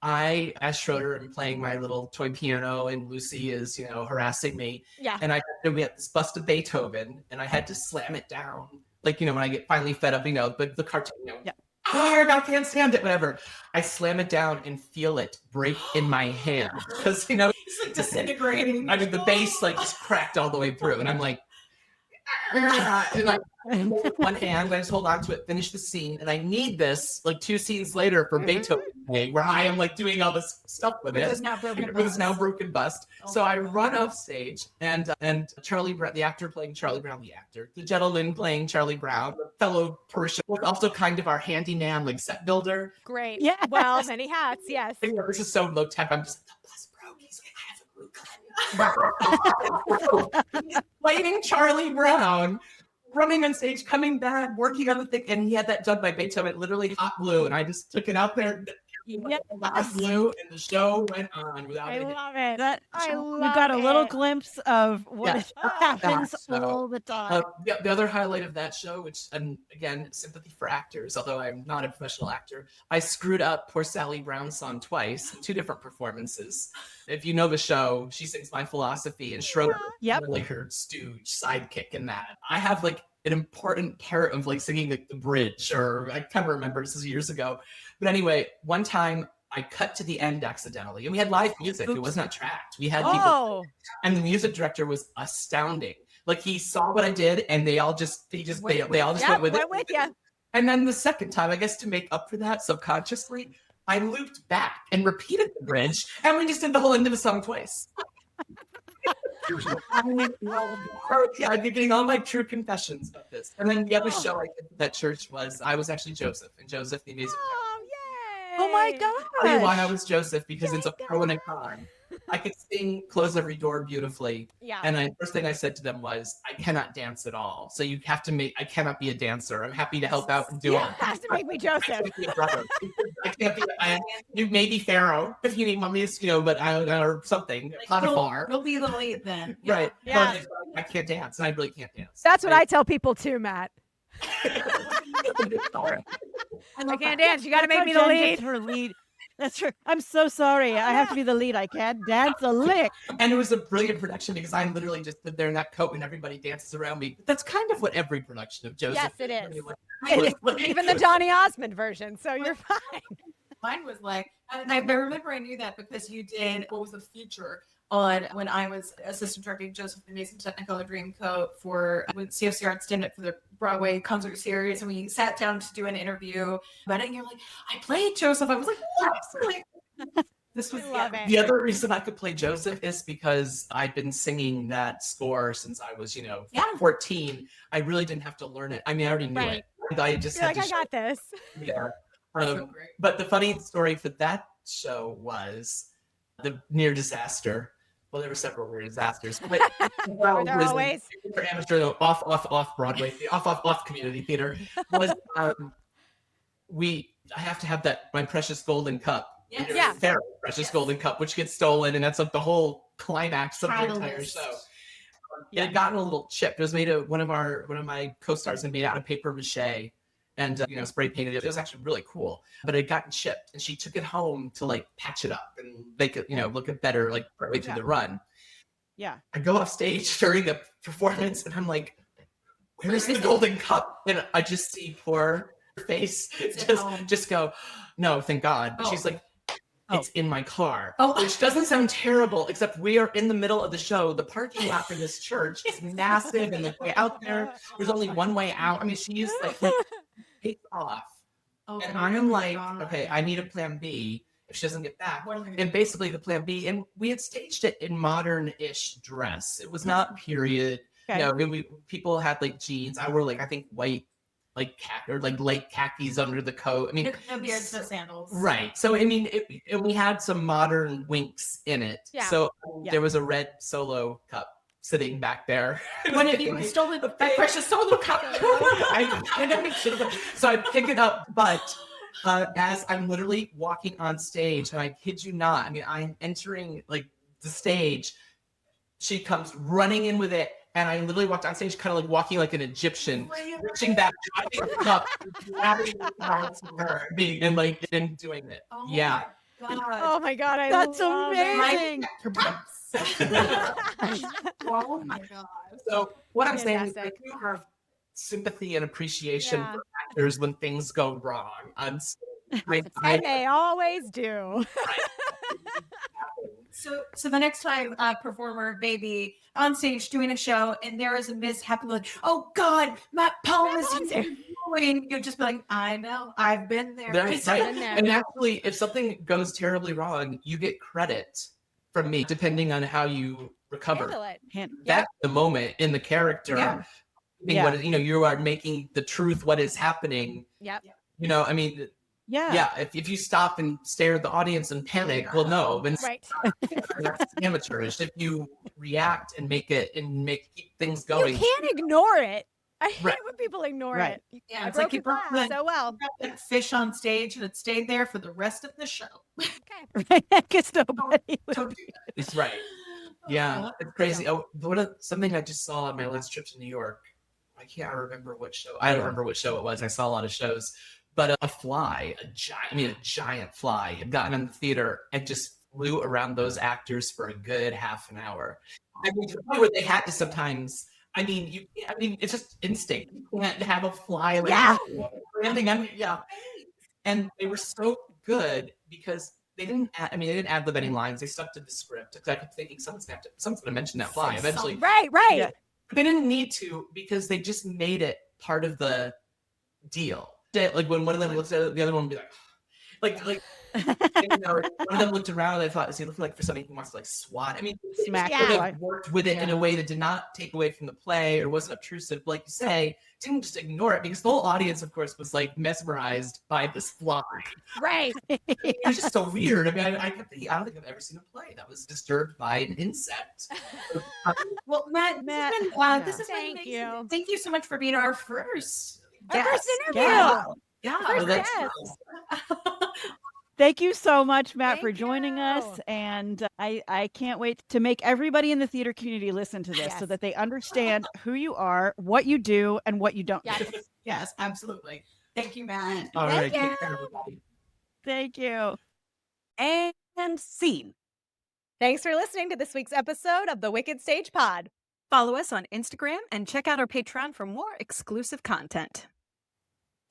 I, as Schroeder, am playing my little toy piano, and Lucy is, harassing me. Yeah. And we had this bust of Beethoven, and I had to slam it down. Like, when I get finally fed up, but the cartoon, Yeah. I can't stand it, whatever. I slam it down and feel it break in my hand. Because, It's like disintegrating. I mean, the bass like just cracked all the way through. And I'm like, and I hold it with one hand, I just hold on to it, finish the scene, and I need this like 2 scenes later for Beethoven, where I am like doing all this stuff with it. With his now broken With his bust. now broken bust. Oh So my I God. run off stage, and Charlie Brown, the actor playing Charlie Brown, the gentleman playing Charlie Brown, the fellow Persian, was also kind of our handyman, like set builder. Great. Yes. Well, many hats. Yes. And, this is so low tech. I'm just like, the bus broke. He's like, I have a glue gun. He's playing Charlie Brown, running on stage, coming back, working on the thing, and he had that done by Beethoven, literally hot glue, and I just took it out there. Yes. Hot glue, and the show went on without I it. love it. That I we got a love little it. glimpse of what Yeah. happens So, all the time. The other highlight of that show, which, and again, sympathy for actors, although I'm not a professional actor, I screwed up Poor Sally Brown's song twice, 2 different performances. If you know the show, she sings My Philosophy, and Schroeder, Yep. like her stooge sidekick in that. I have like an important part of like singing like the bridge, or I kind of remember this is years ago. But anyway, one time I cut to the end accidentally, and we had live music. It was not tracked. We had people, Oh, and the music director was astounding. Like, he saw what I did, and they all just they all just yep, went with it. with you. And then the second time, I guess to make up for that subconsciously, I looped back and repeated the bridge, and we just did the whole end of the song twice. I'm getting all my true confessions of this. And then the other show I did at that church was, I was actually Joseph, and Joseph the Amazing. Oh, yay. Oh my I'll tell you why I gosh. was Joseph, because it's a pro and a con. I could sing Close Every Door beautifully. Yeah. And the first thing I said to them was, I cannot dance at all. So you have to I cannot be a dancer. I'm happy to help out and do Yeah, it. has to make me Joseph. I can't be a brother. I can't be, you may be Pharaoh if you need mommy, but I don't know, or something. Potiphar. We'll be the lead then. Right. Yeah. But I can't dance. And I really can't dance. That's what I tell people too, Matt. I I can't dance. You got to That's make how me the Jen lead. gets her lead. That's true. I'm so sorry. I have to be the lead. I can't dance a lick. And it was a brilliant production because I literally just stood there in that coat and everybody dances around me. That's kind of what every production of Joseph Yes, it is. Like, Even the Donny Osmond version. So you're fine. Mine was like, and I remember I knew that because you did what was the feature on when I was assistant directing Joseph the Amazing Technicolor Dreamcoat for when CFC Arts did it for the Broadway concert series, and we sat down to do an interview about it, and you're like, I played Joseph. I was like, what? This was I love it. the other reason I could play Joseph is because I'd been singing that score since I was, Yeah. 14. I really didn't have to learn it. I mean, I already knew Right. it. I just You're had like, to I got this. yeah. So great. But the funny story for that show was the near disaster. Well, there were several near disasters, but Are there always? for amateur off Broadway, off community theater was I have to have my precious golden cup. Yes. Yeah. Pharaoh precious golden cup, which gets stolen, and that's like the whole climax of the entire Catalyst. show. It had gotten a little chipped. It was made of one of my co-stars had made out of paper mache and spray painted it. It was actually really cool, but it had gotten chipped, and she took it home to like patch it up and make it look better like partway through the run. Yeah. I go off stage during the performance, and I'm like, "Where is the golden cup?" And I just see poor face just go, "No, thank God." But she's like, "It's in my car," which doesn't sound terrible, except we are in the middle of the show. The parking lot for this church is massive, and the way out there's only one way out. I mean, she's like takes off, and I'm like, okay, I need a plan B if she doesn't get back. And basically the plan B, and we had staged it in modern-ish dress. It was not period. Okay. People had like jeans. I wore I think white light khakis under the coat. I mean, No beards, no sandals. right. So I mean, we had some modern winks in it. Yeah. So Yeah. there was a red solo cup sitting back there. When you stole that precious solo cup. So I pick it up, but as I'm literally walking on stage, and I kid you not, I mean, I'm entering the stage, she comes running in with it, and I literally walked on stage kind of walking like an Egyptian, reaching back, dropping the cup, grabbing the cup from her, and doing it. Oh Yeah. my God. Oh my God. That's love it. amazing. Oh my God. So what I'm saying is I Fantastic. do have sympathy and appreciation Yeah. for actors when things go wrong. And they always do. So the next time a performer may be on stage doing a show and there is a mishap, like, oh God, Matt Palm is doing. You'll just be like, I know, I've been there. Right. And actually, if something goes terribly wrong, you get credit from me, depending on how you recover. That's the moment in the character. What, you are making the truth what is happening. I mean, if you stop and stare at the audience and panic, well, no, then that's amateurish. If you react and keep things going, you can't ignore it. I hate when people ignore it. Yeah, it's like you brought that fish on stage and it stayed there for the rest of the show. Okay. Because nobody Don't do that. It's right. Yeah, it's crazy. Oh, something I just saw on my last trip to New York. I can't remember what show. I don't remember what show it was. I saw a lot of shows. But a fly, a giant fly, had gotten in the theater and just flew around those actors for a good half an hour. I mean, to the point where they had to sometimes. I mean, it's just instinct. You can't have a fly. And they were so good because they didn't. They didn't ad-lib any lines. They stuck to the script. Because I kept thinking someone's going to mention that fly eventually. Right. Yeah, they didn't need to because they just made it part of the deal. Like when one of them looks at it, the other one would be like one of them looked around and they thought, he looked like for something he wants to like swat. I mean, smack worked with it in a way that did not take away from the play or wasn't obtrusive. Like you say, didn't just ignore it because the whole audience, of course, was like mesmerized by this fly. Right. It was just so weird. I mean, I don't think I've ever seen a play that was disturbed by an insect. Well, Matt, this has been Thank you. Thank you so much for being our first interview. Thank you so much, Matt, for joining us. And I can't wait to make everybody in the theater community listen to this so that they understand who you are, what you do, and what you don't do. Yes, absolutely. Thank you, Matt. All right. Thank you. Take care, everybody. Thank you. And scene. Thanks for listening to this week's episode of the Wicked Stage Pod. Follow us on Instagram and check out our Patreon for more exclusive content.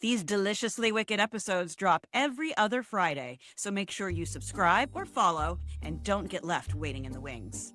These deliciously wicked episodes drop every other Friday, so make sure you subscribe or follow and don't get left waiting in the wings.